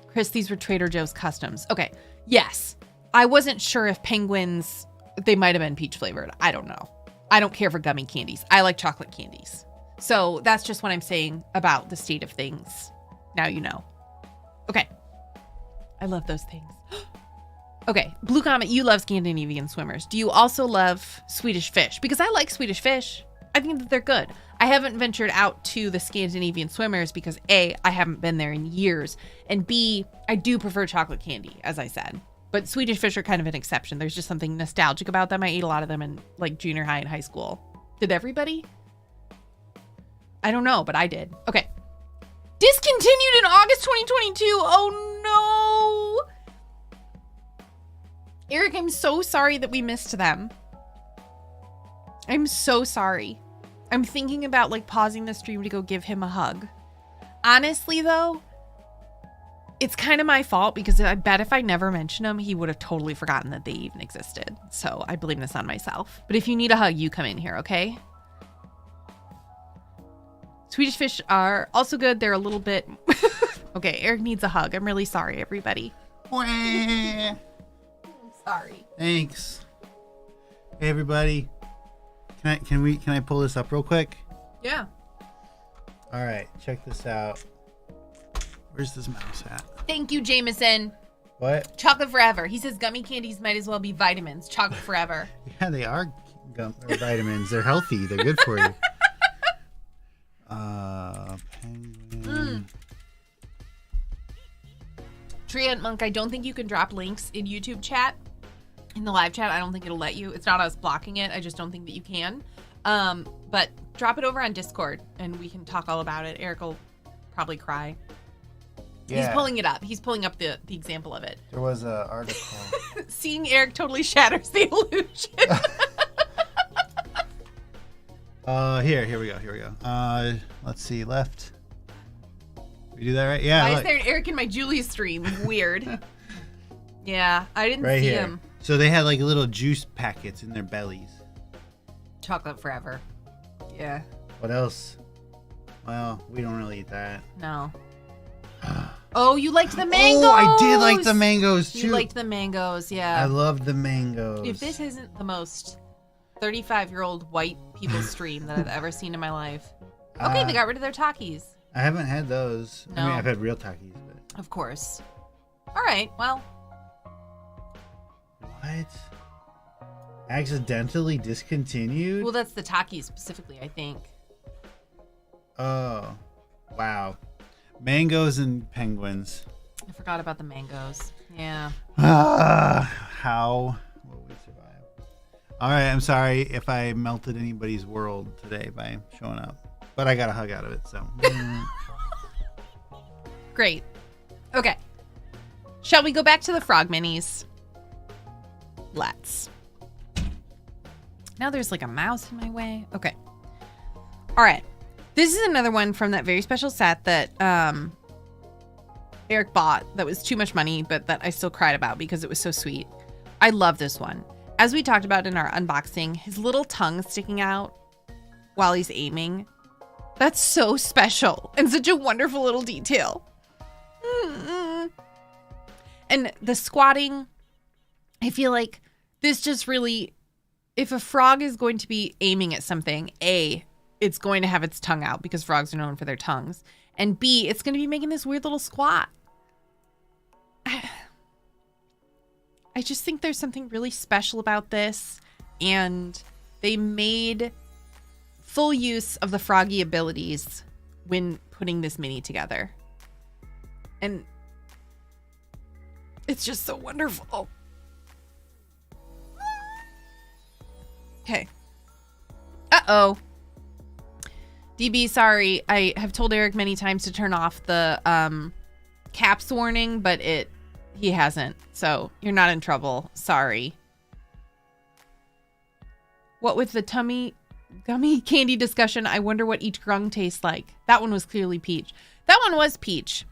Chris, these were Trader Joe's customs. Okay. Yes. I wasn't sure if penguins, they might have been peach flavored. I don't know. I don't care for gummy candies. I like chocolate candies. So that's just what I'm saying about the state of things. Now you know. Okay. I love those things. Okay. Blue Comet, you love Scandinavian swimmers. Do you also love Swedish fish? Because I like Swedish fish. I think that they're good. I haven't ventured out to the Scandinavian swimmers because A, I haven't been there in years, and B, I do prefer chocolate candy, as I said. But Swedish fish are kind of an exception. There's just something nostalgic about them. I ate a lot of them in like junior high and high school. Did everybody? I don't know, but I did. Okay. Discontinued in August 2022. Oh no. Eric, I'm so sorry that we missed them. I'm so sorry. I'm thinking about like pausing the stream to go give him a hug. Honestly though, it's kind of my fault because I bet if I never mentioned him, he would have totally forgotten that they even existed. So I blame this on myself. But if you need a hug, you come in here, okay? Swedish fish are also good. They're a little bit... Okay, Eric needs a hug. I'm really sorry, everybody. I'm sorry. Thanks. Hey, everybody. Can I pull this up real quick? Yeah. All right, check this out. Where's this mouse at? Thank you, Jameson. What? Chocolate forever. He says gummy candies might as well be vitamins. Chocolate forever. Yeah, they are vitamins. They're healthy. They're good for you. Penguin. Treant Monk, I don't think you can drop links in YouTube chat. In the live chat, I don't think it'll let you. It's not us blocking it. I just don't think that you can. But drop it over on Discord and we can talk all about it. Eric will probably cry. Yeah. He's pulling it up. He's pulling up the example of it. There was an article. Seeing Eric totally shatters the illusion. Here we go. Let's see, left. We do that right? Yeah. Why is there an Eric in my Julie stream? Weird. Yeah, I didn't see him. So they had like little juice packets in their bellies. Chocolate forever. Yeah. What else? Well, we don't really eat that. No. Oh, you liked the mangoes. Oh, I did like the mangoes too. You liked the mangoes, yeah. I love the mangoes. If this isn't the most 35-year-old white people stream that I've ever seen in my life. Okay, they got rid of their Takis. I haven't had those. No. I mean, I've had real Takis, but... Of course. All right, well. What? Accidentally discontinued? Well, that's the Takis specifically, I think. Oh. Wow. Mangoes and penguins. I forgot about the mangoes. Yeah. How will we survive? All right, I'm sorry if I melted anybody's world today by showing up. But I got a hug out of it, so. Great. Okay. Shall we go back to the FryMinis? Let's. Now there's like a mouse in my way. Okay. All right. This is another one from that very special set that Eric bought that was too much money, but that I still cried about because it was so sweet. I love this one. As we talked about in our unboxing, his little tongue sticking out while he's aiming. That's so special and such a wonderful little detail. And the squatting, I feel like this just really, if a frog is going to be aiming at something, A, it's going to have its tongue out because frogs are known for their tongues. And B, it's going to be making this weird little squat. I just think there's something really special about this. And they made full use of the froggy abilities when putting this mini together. And it's just so wonderful. Okay. Uh-oh. DB, sorry. I have told Eric many times to turn off the caps warning, but he hasn't. So you're not in trouble. Sorry. What with the gummy candy discussion, I wonder what each grung tastes like. That one was clearly peach. That one was peach.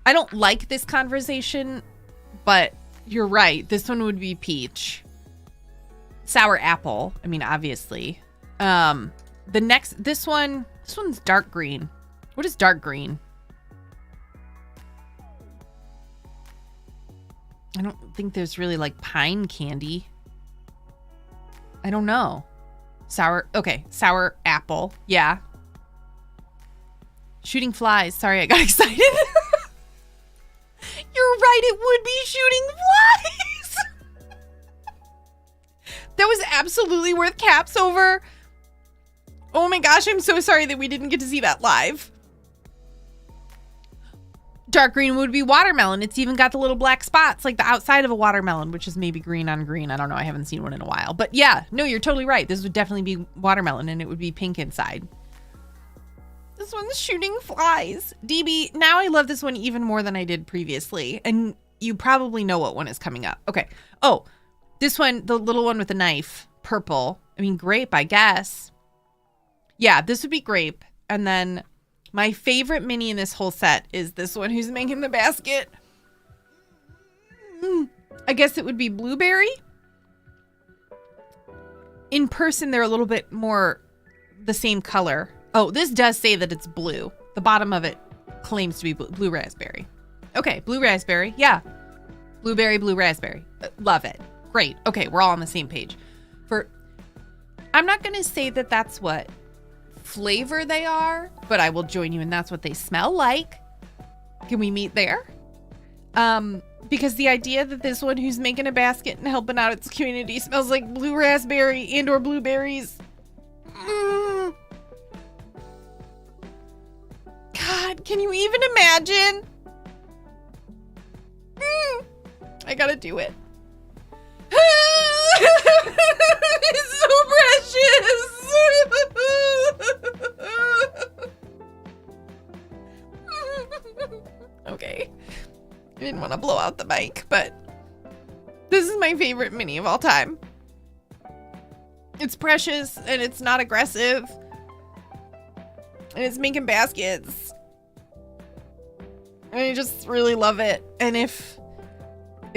I don't like this conversation, but you're right. This one would be peach. Sour apple. I mean, obviously. This one's dark green. What is dark green? I don't think there's really like pine candy. I don't know. Sour apple. Yeah. Shooting flies. Sorry, I got excited. You're right, it would be shooting flies. That was absolutely worth caps over. Oh my gosh, I'm so sorry that we didn't get to see that live. Dark green would be watermelon. It's even got the little black spots like the outside of a watermelon, which is maybe green on green. I don't know. I haven't seen one in a while. But yeah, no, you're totally right. This would definitely be watermelon and it would be pink inside. This one's shooting flies. DB, now I love this one even more than I did previously. And you probably know what one is coming up. Okay. Oh, this one, the little one with the knife, purple. I mean, grape, I guess. Yeah, this would be grape. And then my favorite mini in this whole set is this one who's making the basket. I guess it would be blueberry. In person, they're a little bit more the same color. Oh, this does say that it's blue. The bottom of it claims to be blue raspberry. Okay, blue raspberry. Yeah. Blueberry, blue raspberry. Love it. Great. Okay, we're all on the same page. I'm not going to say that that's what flavor they are, but I will join you and that's what they smell like. Can we meet there? Because the idea that this one who's making a basket and helping out its community smells like blue raspberry and or blueberries. God, can you even imagine? I gotta do it. It's so precious. Okay. I didn't want to blow out the mic, but this is my favorite mini of all time. It's precious and it's not aggressive. And it's making baskets. And I just really love it. And if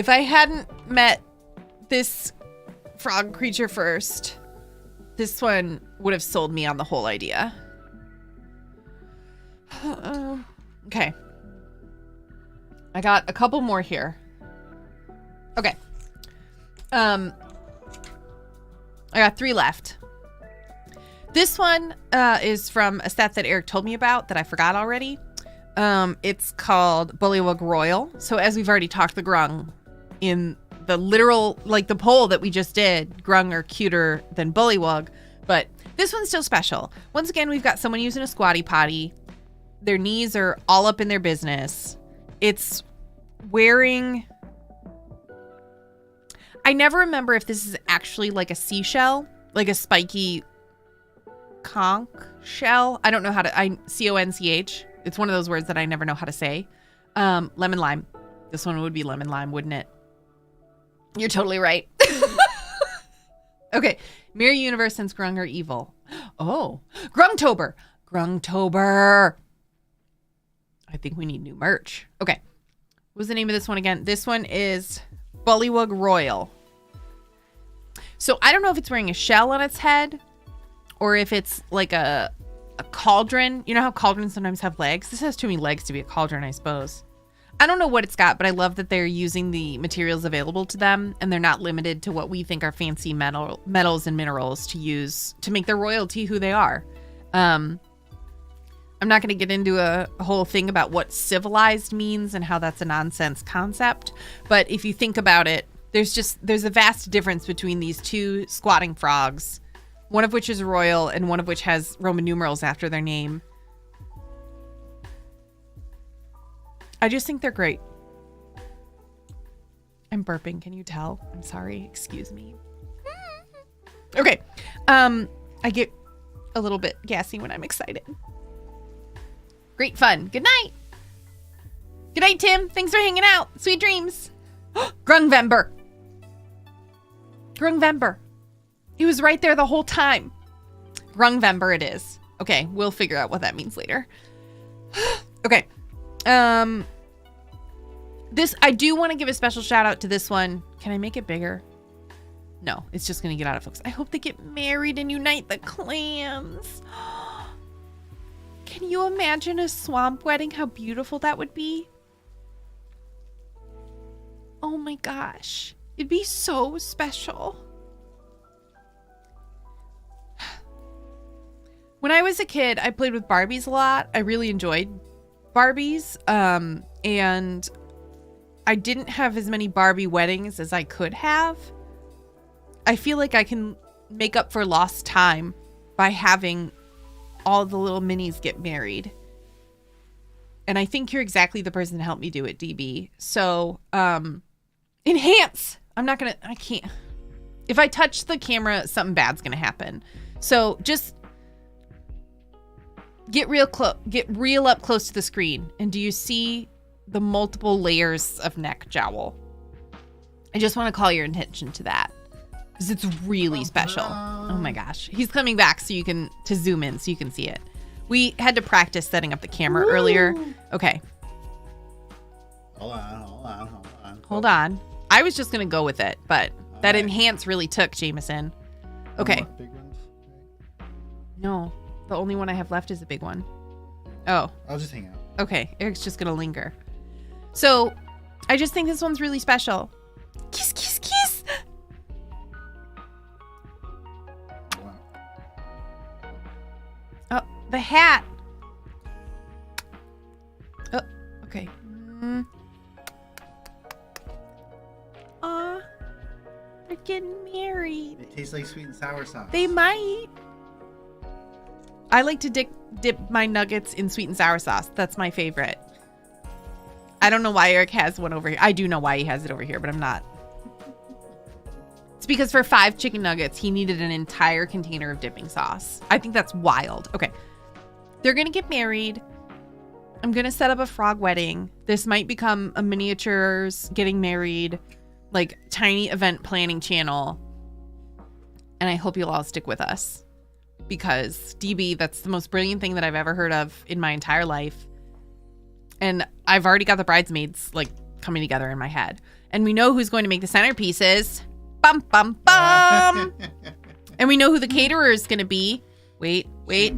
I hadn't met this frog creature first, this one would have sold me on the whole idea. Okay. I got a couple more here. Okay. I got 3 left. This one is from a set that Eric told me about that I forgot already. It's called Bullywug Royal. So as we've already talked, the grung in the literal, like the poll that we just did, grung are cuter than Bullywug, but this one's still special. Once again, we've got someone using a squatty potty. Their knees are all up in their business. It's wearing... I never remember if this is actually like a seashell, like a spiky conch shell. I don't know how to... C-O-N-C-H. It's one of those words that I never know how to say. Lemon lime. This one would be lemon lime, wouldn't it? You're totally right. Okay. Mirror universe since grung are evil. Oh. Grungtober. Grungtober. I think we need new merch. Okay. What was the name of this one again? This one is Bullywug Royal. So I don't know if it's wearing a shell on its head or if it's like a cauldron. You know how cauldrons sometimes have legs? This has too many legs to be a cauldron, I suppose. I don't know what it's got, but I love that they're using the materials available to them, and they're not limited to what we think are fancy metals and minerals to use to make their royalty who they are. I'm not going to get into a whole thing about what civilized means and how that's a nonsense concept, but if you think about it, there's a vast difference between these two squatting frogs, one of which is royal and one of which has Roman numerals after their name. I just think they're great. I'm burping. Can you tell? I'm sorry. Excuse me. Okay. I get a little bit gassy when I'm excited. Great fun. Good night. Good night, Tim. Thanks for hanging out. Sweet dreams. Grungvember. Grungvember. He was right there the whole time. Grungvember it is. Okay. We'll figure out what that means later. Okay. This, I do want to give a special shout out to this one. Can I make it bigger? No, it's just going to get out of focus. I hope they get married and unite the clans. Can you imagine a swamp wedding? How beautiful that would be. Oh my gosh. It'd be so special. When I was a kid, I played with Barbies a lot. I really enjoyed Barbies. And I didn't have as many Barbie weddings as I could have. I feel like I can make up for lost time by having all the little minis get married. And I think you're exactly the person to help me do it, DB. So, enhance. I can't. If I touch the camera, something bad's going to happen. So just get real up close to the screen. And do you see the multiple layers of neck jowl? I just want to call your attention to that because it's really special. Oh my gosh. He's coming back to zoom in so you can see it. We had to practice setting up the camera earlier. Okay. Hold on. I was just going to go with it, but that enhance really took, Jameson. Okay. Big ones? No, the only one I have left is a big one. Oh. I'll just hang out. Okay. Eric's just going to linger. So I just think this one's really special. Kiss, kiss, kiss. Wow. Oh, the hat. Oh, okay. Aw, they're getting married. It tastes like sweet and sour sauce. They might. I like to dip my nuggets in sweet and sour sauce. That's my favorite. I don't know why Eric has one over here. I do know why he has it over here, but I'm not. It's because for 5 chicken nuggets, he needed an entire container of dipping sauce. I think that's wild. Okay. They're going to get married. I'm going to set up a frog wedding. This might become a miniatures getting married, like tiny event planning channel. And I hope you'll all stick with us because DB, that's the most brilliant thing that I've ever heard of in my entire life. And I've already got the bridesmaids like coming together in my head. And we know who's going to make the centerpieces. Bum, bum, bum. And we know who the caterer is going to be. Wait.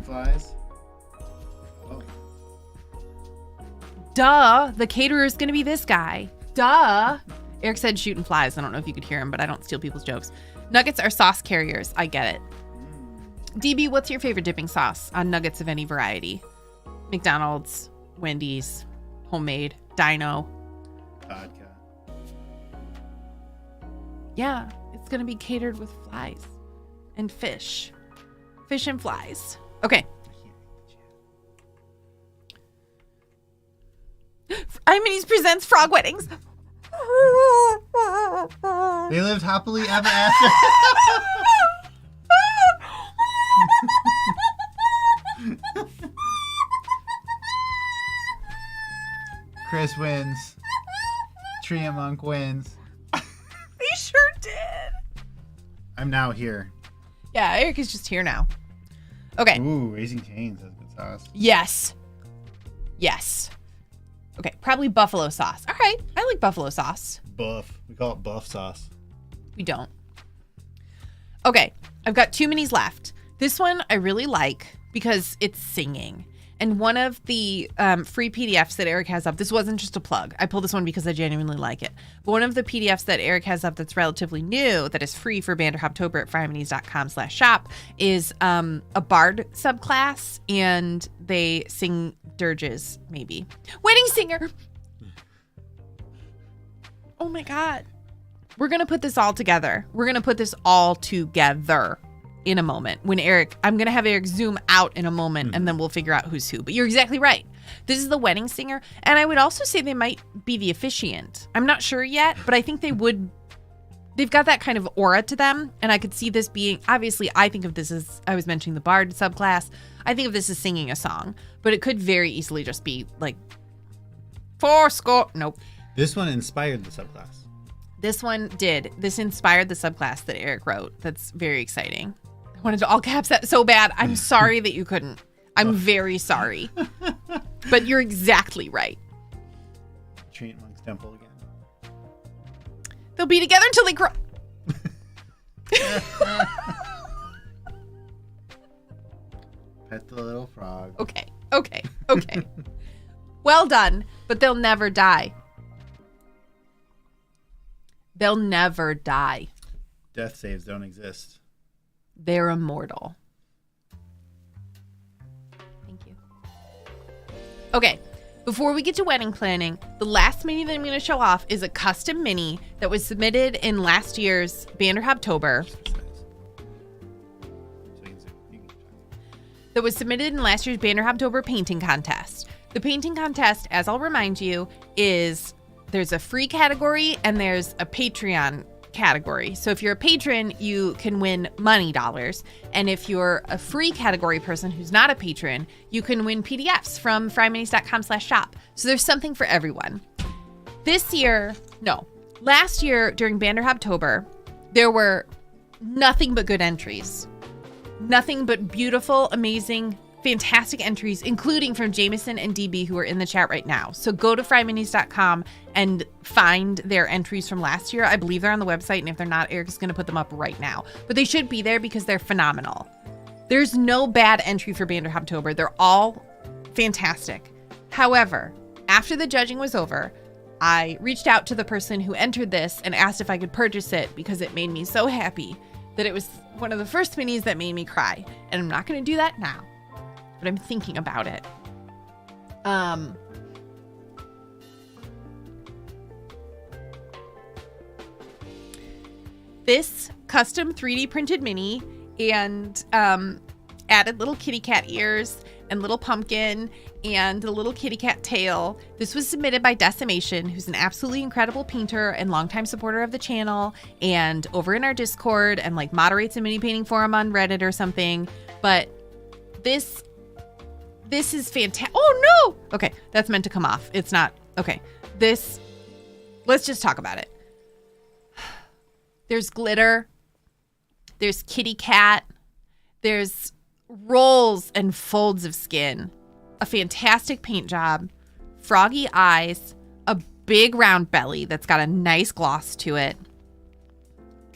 Flies. Oh. Duh. The caterer is going to be this guy. Duh. Eric said shooting flies. I don't know if you could hear him, but I don't steal people's jokes. Nuggets are sauce carriers. I get it. DB, what's your favorite dipping sauce on nuggets of any variety? McDonald's, Wendy's, homemade, Dino. Vodka. Yeah, it's going to be catered with flies and fish. Fish and flies. Okay. FryMinis presents frog weddings. They lived happily ever after. Chris wins. Tria Monk wins. They sure did. I'm now here. Yeah, Eric is just here now. Okay. Ooh, Raising Cane's has good sauce. Yes. Okay, probably buffalo sauce. All right, I like buffalo sauce. Buff. We call it buff sauce. We don't. Okay, I've got 2 minis left. This one I really like because it's singing. And one of the free PDFs that Eric has up, this wasn't just a plug. I pulled this one because I genuinely like it. But one of the PDFs that Eric has up that's relatively new, that is free for Banderhoptober at FryMinis.com/shop, is a bard subclass, and they sing dirges, maybe. Wedding singer! Oh my God. We're going to put this all together. We're going to put this all together in a moment. I'm going to have Eric zoom out in a moment, and then we'll figure out who's who. But you're exactly right. This is the wedding singer. And I would also say they might be the officiant. I'm not sure yet, but I think they've got that kind of aura to them. And I could see this being, obviously, I think of this as, I was mentioning the bard subclass. I think of this as singing a song, but it could very easily just be like, nope. This one inspired the subclass. This one did. This inspired the subclass that Eric wrote. That's very exciting. I wanted to all caps that so bad. I'm sorry that you couldn't. I'm very sorry. But you're exactly right. Treat Monk's Temple again. They'll be together until they grow. Pet the little frog. Okay. Well done, but they'll never die. They'll never die. Death saves don't exist. They're immortal. Thank you. Okay, before we get to wedding planning, the last mini that I'm going to show off is a custom mini that was submitted in last year's Banderhoptober. That was submitted in last year's Banderhoptober painting contest. The painting contest, as I'll remind you, is there's a free category and there's a Patreon category. So if you're a patron, you can win money dollars. And if you're a free category person who's not a patron, you can win PDFs from FryMinis.com/shop. So there's something for everyone. Last year during Banderhoptober, there were nothing but good entries. Nothing but beautiful, amazing, fantastic entries, including from Jameson and DB, who are in the chat right now. So go to FryMinis.com and find their entries from last year. I believe they're on the website, and if they're not, Eric is going to put them up right now. But they should be there because they're phenomenal. There's no bad entry for Banderhoptober. They're all fantastic. However, after the judging was over, I reached out to the person who entered this and asked if I could purchase it because it made me so happy that it was one of the first minis that made me cry. And I'm not going to do that now, but I'm thinking about it. This custom 3D printed mini and added little kitty cat ears and little pumpkin and the little kitty cat tail. This was submitted by Decimation, who's an absolutely incredible painter and longtime supporter of the channel and over in our Discord and like moderates a mini painting forum on Reddit or something. But this is fantastic. Oh no! Okay, that's meant to come off. It's not. Okay, let's just talk about it. There's glitter. There's kitty cat. There's rolls and folds of skin. A fantastic paint job. Froggy eyes. A big round belly that's got a nice gloss to it.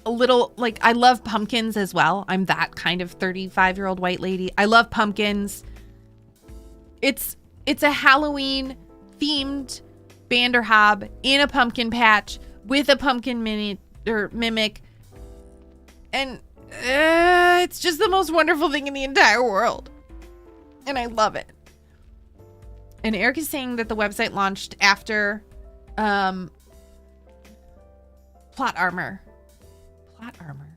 A little, like, I love pumpkins as well. I'm that kind of 35-year-old white lady. I love pumpkins. It's a Halloween themed Banderhob in a pumpkin patch with a pumpkin mimic. And it's just the most wonderful thing in the entire world. And I love it. And Eric is saying that the website launched after plot armor. Plot armor.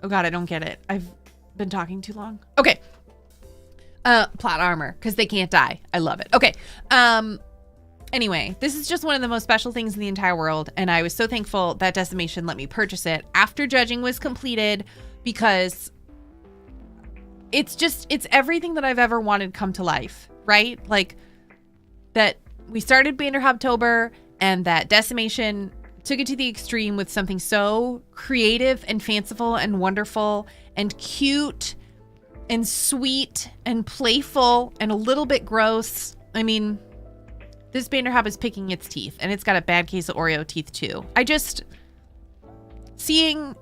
Oh God, I don't get it. I've been talking too long. Okay. Plot armor, because they can't die. I love it. Okay. Anyway, this is just one of the most special things in the entire world, and I was so thankful that Decimation let me purchase it after judging was completed, because it's everything that I've ever wanted come to life, right? Like, that we started Banderhoptober, and that Decimation took it to the extreme with something so creative and fanciful and wonderful and cute and sweet and playful and a little bit gross. I mean, this Banderhob is picking its teeth, and it's got a bad case of Oreo teeth too. Seeing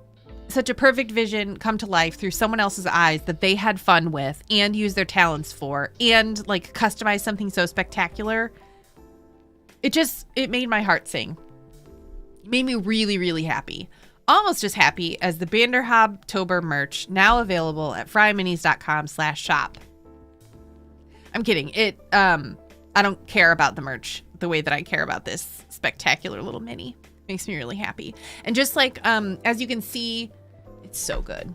such a perfect vision come to life through someone else's eyes that they had fun with and used their talents for and like customize something so spectacular. It made my heart sing. It made me really, really happy. Almost as happy as the Banderhobtober merch, now available at FryMinis.com/shop. I'm kidding. I don't care about the merch the way that I care about this spectacular little mini. Makes me really happy. And just like, as you can see, it's so good.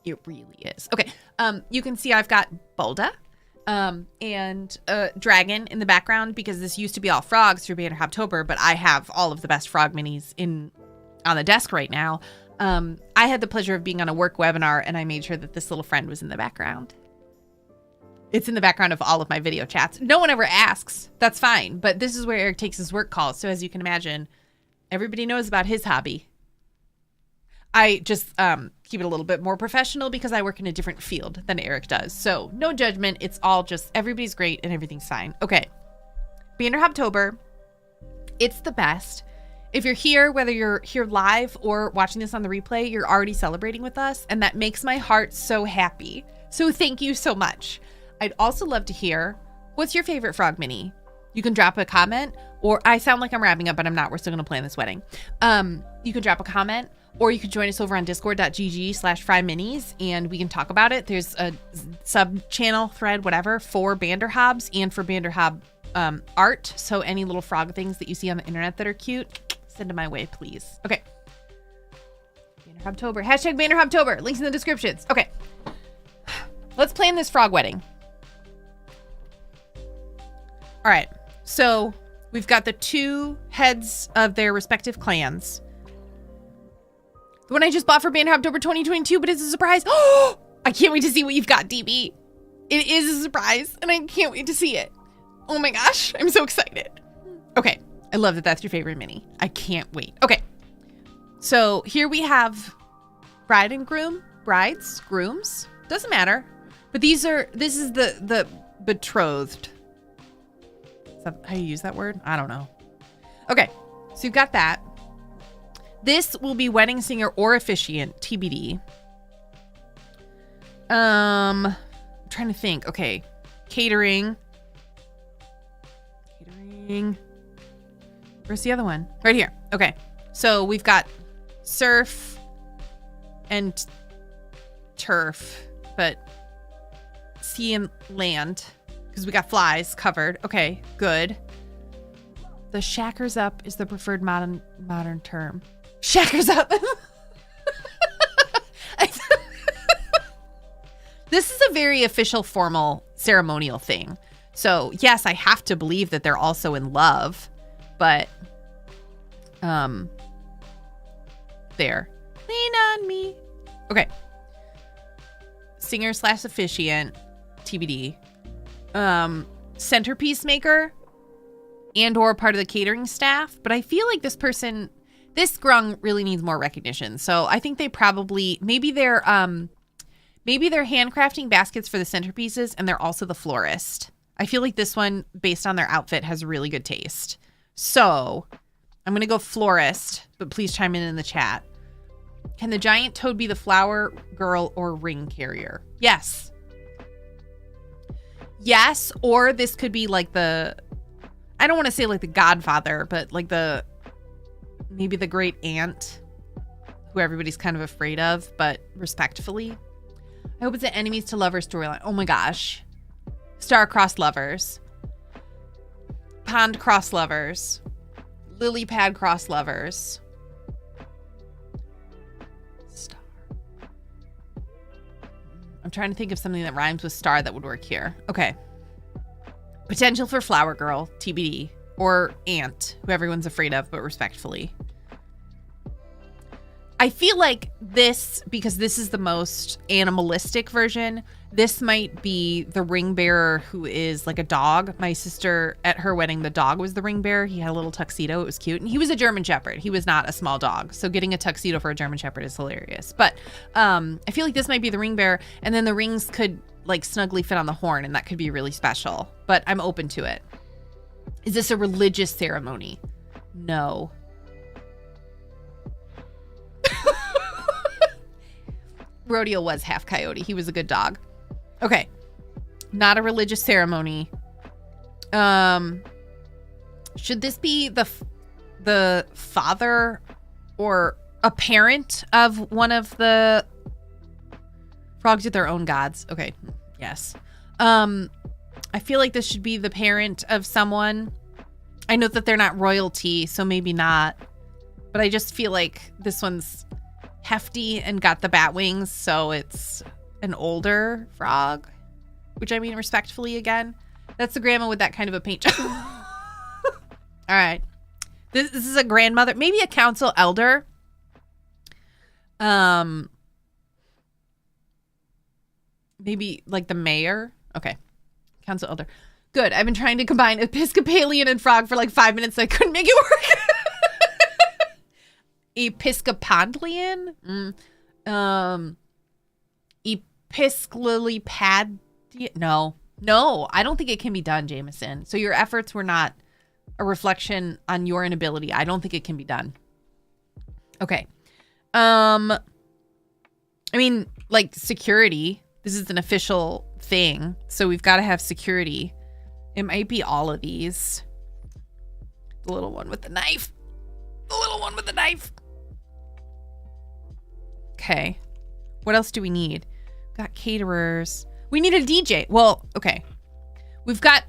It really is. Okay. You can see I've got Bulda, and a dragon in the background because this used to be all frogs through Banderhobtober, but I have all of the best frog minis on the desk right now. I had the pleasure of being on a work webinar and I made sure that this little friend was in the background. It's in the background of all of my video chats. No one ever asks. That's fine. But this is where Eric takes his work calls. So as you can imagine, everybody knows about his hobby. I just keep it a little bit more professional because I work in a different field than Eric does. So no judgment. It's all just everybody's great and everything's fine. Okay. Banderhobtober. It's the best. If you're here, whether you're here live or watching this on the replay, you're already celebrating with us. And that makes my heart so happy. So thank you so much. I'd also love to hear, what's your favorite frog mini? You can drop a comment, or I sound like I'm wrapping up, but I'm not. We're still going to plan this wedding. You can drop a comment, or you can join us over on discord.gg/FryMinis, and we can talk about it. There's a sub-channel thread, whatever, for Banderhobs and for Banderhob art. So any little frog things that you see on the internet that are cute, send them my way, please. Okay. Banderhobtober. Hashtag Banderhobtober. Links in the descriptions. Okay. Let's plan this frog wedding. All right, so we've got the two heads of their respective clans. The one I just bought for Banderhobtober 2022, but it's a surprise. Oh, I can't wait to see what you've got, DB. It is a surprise, and I can't wait to see it. Oh my gosh, I'm so excited. Okay, I love that that's your favorite mini. I can't wait. Okay, so here we have bride and groom, brides, grooms, doesn't matter. But this is the betrothed. Is that how you use that word? I don't know. Okay, so you've got that. This will be wedding singer or officiant, TBD. I'm trying to think. Okay, catering. Where's the other one? Right here. Okay, so we've got surf and turf, but sea and land. Because we got flies covered. Okay, good. The shackers up is the preferred modern term. Shackers up. This is a very official, formal, ceremonial thing. So, yes, I have to believe that they're also in love. But, there. Lean on me. Okay. Singer/officiant, TBD. Centerpiece maker and or part of the catering staff, but I feel like this grung really needs more recognition. So I think they probably maybe they're handcrafting baskets for the centerpieces and they're also the florist. I feel like this one, based on their outfit, has really good taste. So I'm gonna go florist, but please chime in the chat. Can the giant toad be the flower girl or ring carrier? Yes. Yes, or this could be like I don't want to say like the godfather, but like maybe the great aunt who everybody's kind of afraid of, but respectfully. I hope it's an enemies to lovers storyline. Oh my gosh. Star-crossed lovers. Pond-crossed lovers. Lily pad-crossed lovers. Star. I'm trying to think of something that rhymes with star that would work here. Okay. Potential for flower girl, TBD, or aunt, who everyone's afraid of, but respectfully. I feel like this, because this is the most animalistic version, this might be the ring bearer who is like a dog. My sister, at her wedding, the dog was the ring bearer. He had a little tuxedo. It was cute. And he was a German Shepherd. He was not a small dog. So getting a tuxedo for a German Shepherd is hilarious. But I feel like this might be the ring bearer. And then the rings could like snugly fit on the horn. And that could be really special. But I'm open to it. Is this a religious ceremony? No. Brodiel was half coyote. He was a good dog. Okay. Not a religious ceremony. Should this be the father or a parent of one of the frogs with their own gods? Okay. Yes. I feel like this should be the parent of someone. I know that they're not royalty, so maybe not. But I just feel like this one's hefty and got the bat wings, so it's an older frog. Which I mean respectfully again. That's the grandma with that kind of a paint job. All right. This is a grandmother, maybe a council elder. Maybe like the mayor. Okay. Council elder. Good. I've been trying to combine Episcopalian and frog for like 5 minutes, so I couldn't make it work. Episcopalian? Episcopally pad. No, I don't think it can be done, Jameson. So your efforts were not a reflection on your inability. I don't think it can be done. Okay. I mean, like security. This is an official thing, so we've got to have security. It might be all of these. The little one with the knife. The little one with the knife. Okay. What else do we need? Got caterers. We need a DJ. Well, okay. We've got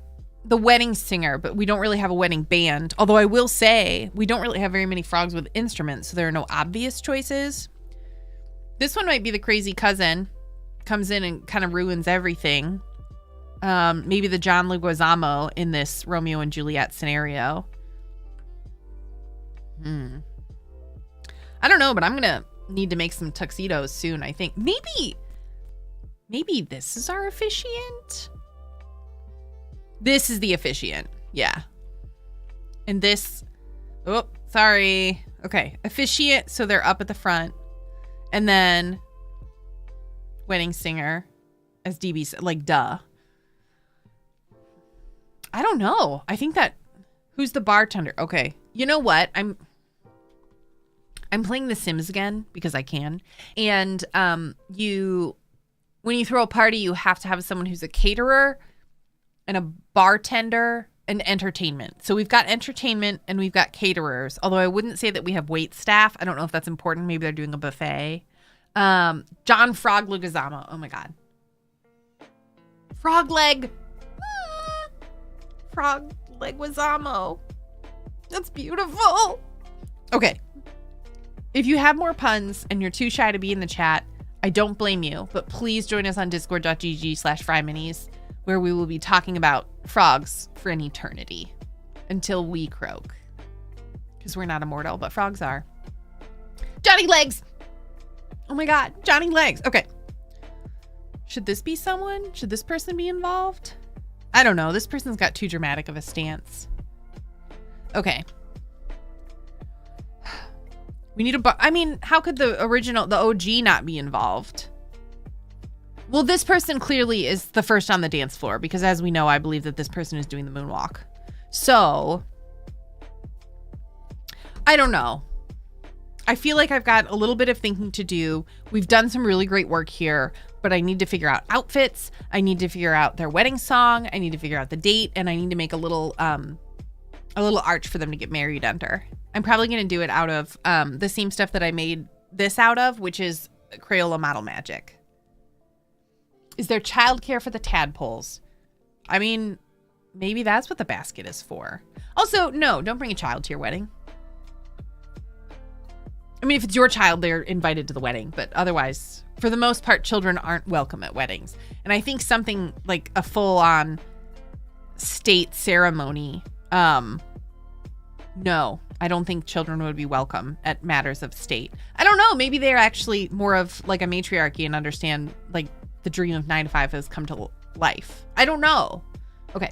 the wedding singer, but we don't really have a wedding band. Although I will say, we don't really have very many frogs with instruments, so there are no obvious choices. This one might be the crazy cousin. Comes in and kind of ruins everything. Maybe the John Leguizamo in this Romeo and Juliet scenario. I don't know, but I'm going to need to make some tuxedos soon, I think. Maybe this is our officiant. This is the officiant. Yeah. And this, oh, sorry. Okay. Officiant. So they're up at the front. And then wedding singer as DB said, like, duh. I don't know. I think that, who's the bartender? Okay. You know what? I'm playing The Sims again because I can. And when you throw a party, you have to have someone who's a caterer and a bartender and entertainment. So we've got entertainment and we've got caterers. Although I wouldn't say that we have wait staff. I don't know if that's important. Maybe they're doing a buffet. John Frog Leguizamo. Oh my God. Frog leg. Frog Leguizamo. That's beautiful. Okay. If you have more puns and you're too shy to be in the chat, I don't blame you, but please join us on discord.gg/FryMinis, where we will be talking about frogs for an eternity until we croak. Because we're not immortal, but frogs are. Johnny Legs! Oh my God, Johnny Legs. Okay. Should this be someone? Should this person be involved? I don't know. This person's got too dramatic of a stance. Okay. We need I mean, how could the OG not be involved? Well, this person clearly is the first on the dance floor because as we know, I believe that this person is doing the moonwalk. So, I don't know. I feel like I've got a little bit of thinking to do. We've done some really great work here, but I need to figure out outfits. I need to figure out their wedding song. I need to figure out the date, and I need to make a little arch for them to get married under. I'm probably going to do it out of the same stuff that I made this out of, which is Crayola Model Magic. Is there childcare for the tadpoles? I mean, maybe that's what the basket is for. Also, no, don't bring a child to your wedding. I mean, if it's your child, they're invited to the wedding. But otherwise, for the most part, children aren't welcome at weddings. And I think something like a full-on state ceremony, no, I don't think children would be welcome at matters of state. I don't know. Maybe they're actually more of like a matriarchy and understand like the dream of 9 to 5 has come to life. I don't know. Okay.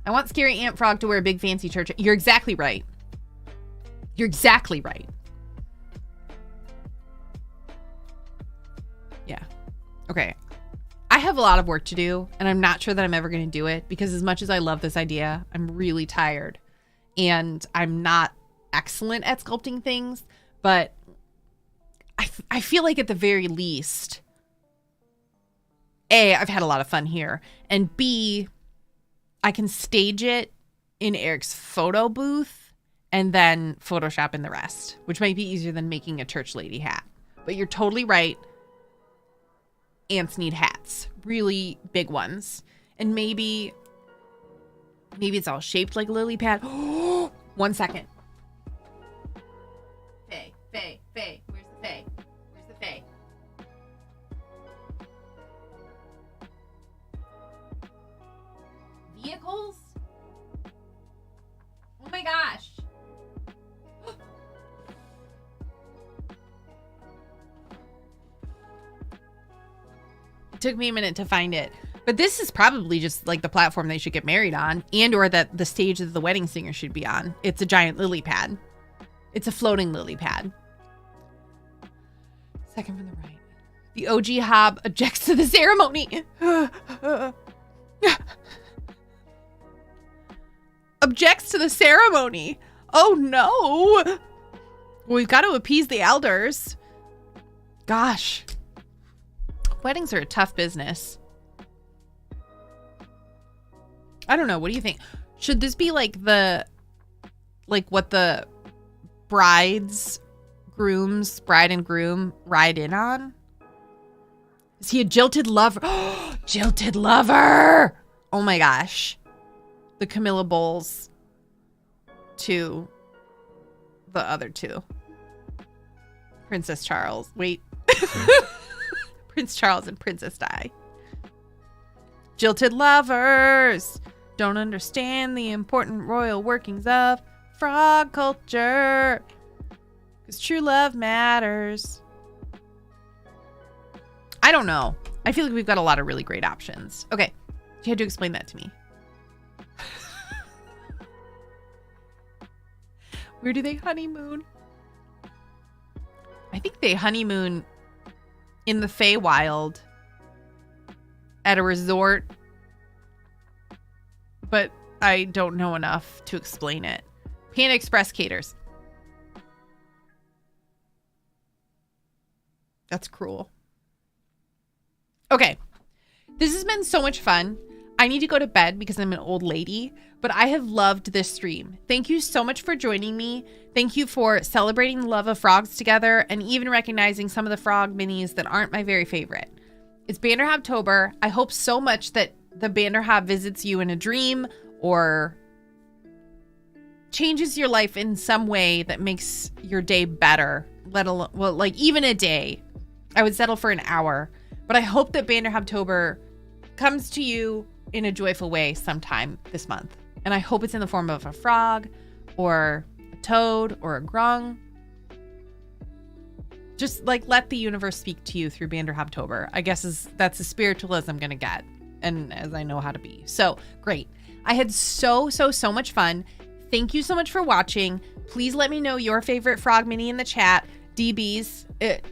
I want Scary Ant Frog to wear a big fancy church. You're exactly right. You're exactly right. Yeah. Okay. I have a lot of work to do, and I'm not sure that I'm ever going to do it because as much as I love this idea, I'm really tired. And I'm not excellent at sculpting things, but I feel like at the very least, A, I've had a lot of fun here, and B, I can stage it in Eric's photo booth and then Photoshop in the rest, which might be easier than making a church lady hat. But you're totally right. Ants need hats, really big ones. And maybe it's all shaped like a lily pad. 1 second. Faye. Where's the Faye? Where's the Faye? Vehicles? Oh my gosh. It took me a minute to find it. But this is probably just like the platform they should get married on, and or that the stage that the wedding singer should be on. It's a giant lily pad. It's a floating lily pad. Second from the right. The OG Hob objects to the ceremony. Objects to the ceremony. Oh no. Well, we've got to appease the elders. Gosh. Weddings are a tough business. I don't know. What do you think? Should this be like what the bride and groom ride in on? Is he a jilted lover? Jilted lover! Oh my gosh. The Camilla Bowles to the other two. Princess Charles. Wait. Prince Charles and Princess Di. Jilted lovers don't understand the important royal workings of frog culture. Because true love matters. I don't know. I feel like we've got a lot of really great options. Okay. You had to explain that to me. Where do they honeymoon? I think they honeymoon in the Feywild at a resort, but I don't know enough to explain it. Panda Express caters. That's cruel. Okay. This has been so much fun. I need to go to bed because I'm an old lady, but I have loved this stream. Thank you so much for joining me. Thank you for celebrating the love of frogs together and even recognizing some of the frog minis that aren't my very favorite. It's Banderhobtober. I hope so much that the Banderhob visits you in a dream or changes your life in some way that makes your day better, let alone, well, like even a day. I would settle for an hour, but I hope that Banderhobtober comes to you in a joyful way sometime this month. And I hope it's in the form of a frog or a toad or a grung. Just like let the universe speak to you through Banderhobtober. I guess that's as spiritual as I'm going to get and as I know how to be. So great. I had so much fun. Thank you so much for watching. Please let me know your favorite frog mini in the chat. DB's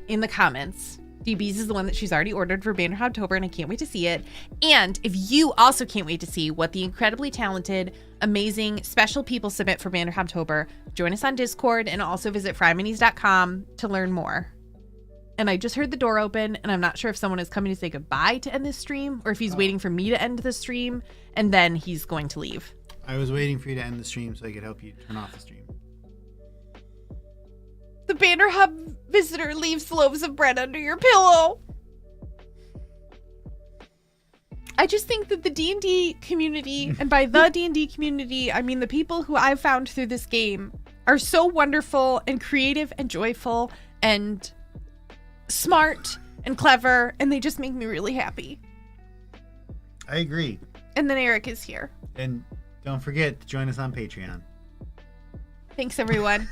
in the comments. DB's is the one that she's already ordered for Banderhobtober, and I can't wait to see it. And if you also can't wait to see what the incredibly talented, amazing, special people submit for Banderhobtober, join us on Discord and also visit FryMinis.com to learn more. And I just heard the door open, and I'm not sure if someone is coming to say goodbye to end this stream or if he's waiting for me to end the stream, and then he's going to leave. I was waiting for you to end the stream so I could help you turn off the stream. The Banderhub visitor leaves loaves of bread under your pillow. I just think that the D&D community, and by the D&D community, I mean the people who I've found through this game, are so wonderful and creative and joyful and smart and clever, and they just make me really happy. I agree. And then Eric is here. And don't forget to join us on Patreon. Thanks, everyone.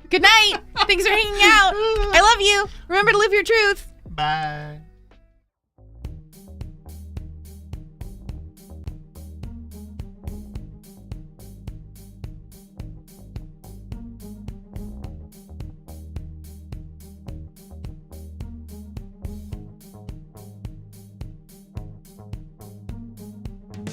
Good night. Thanks for hanging out. I love you. Remember to live your truth. Bye.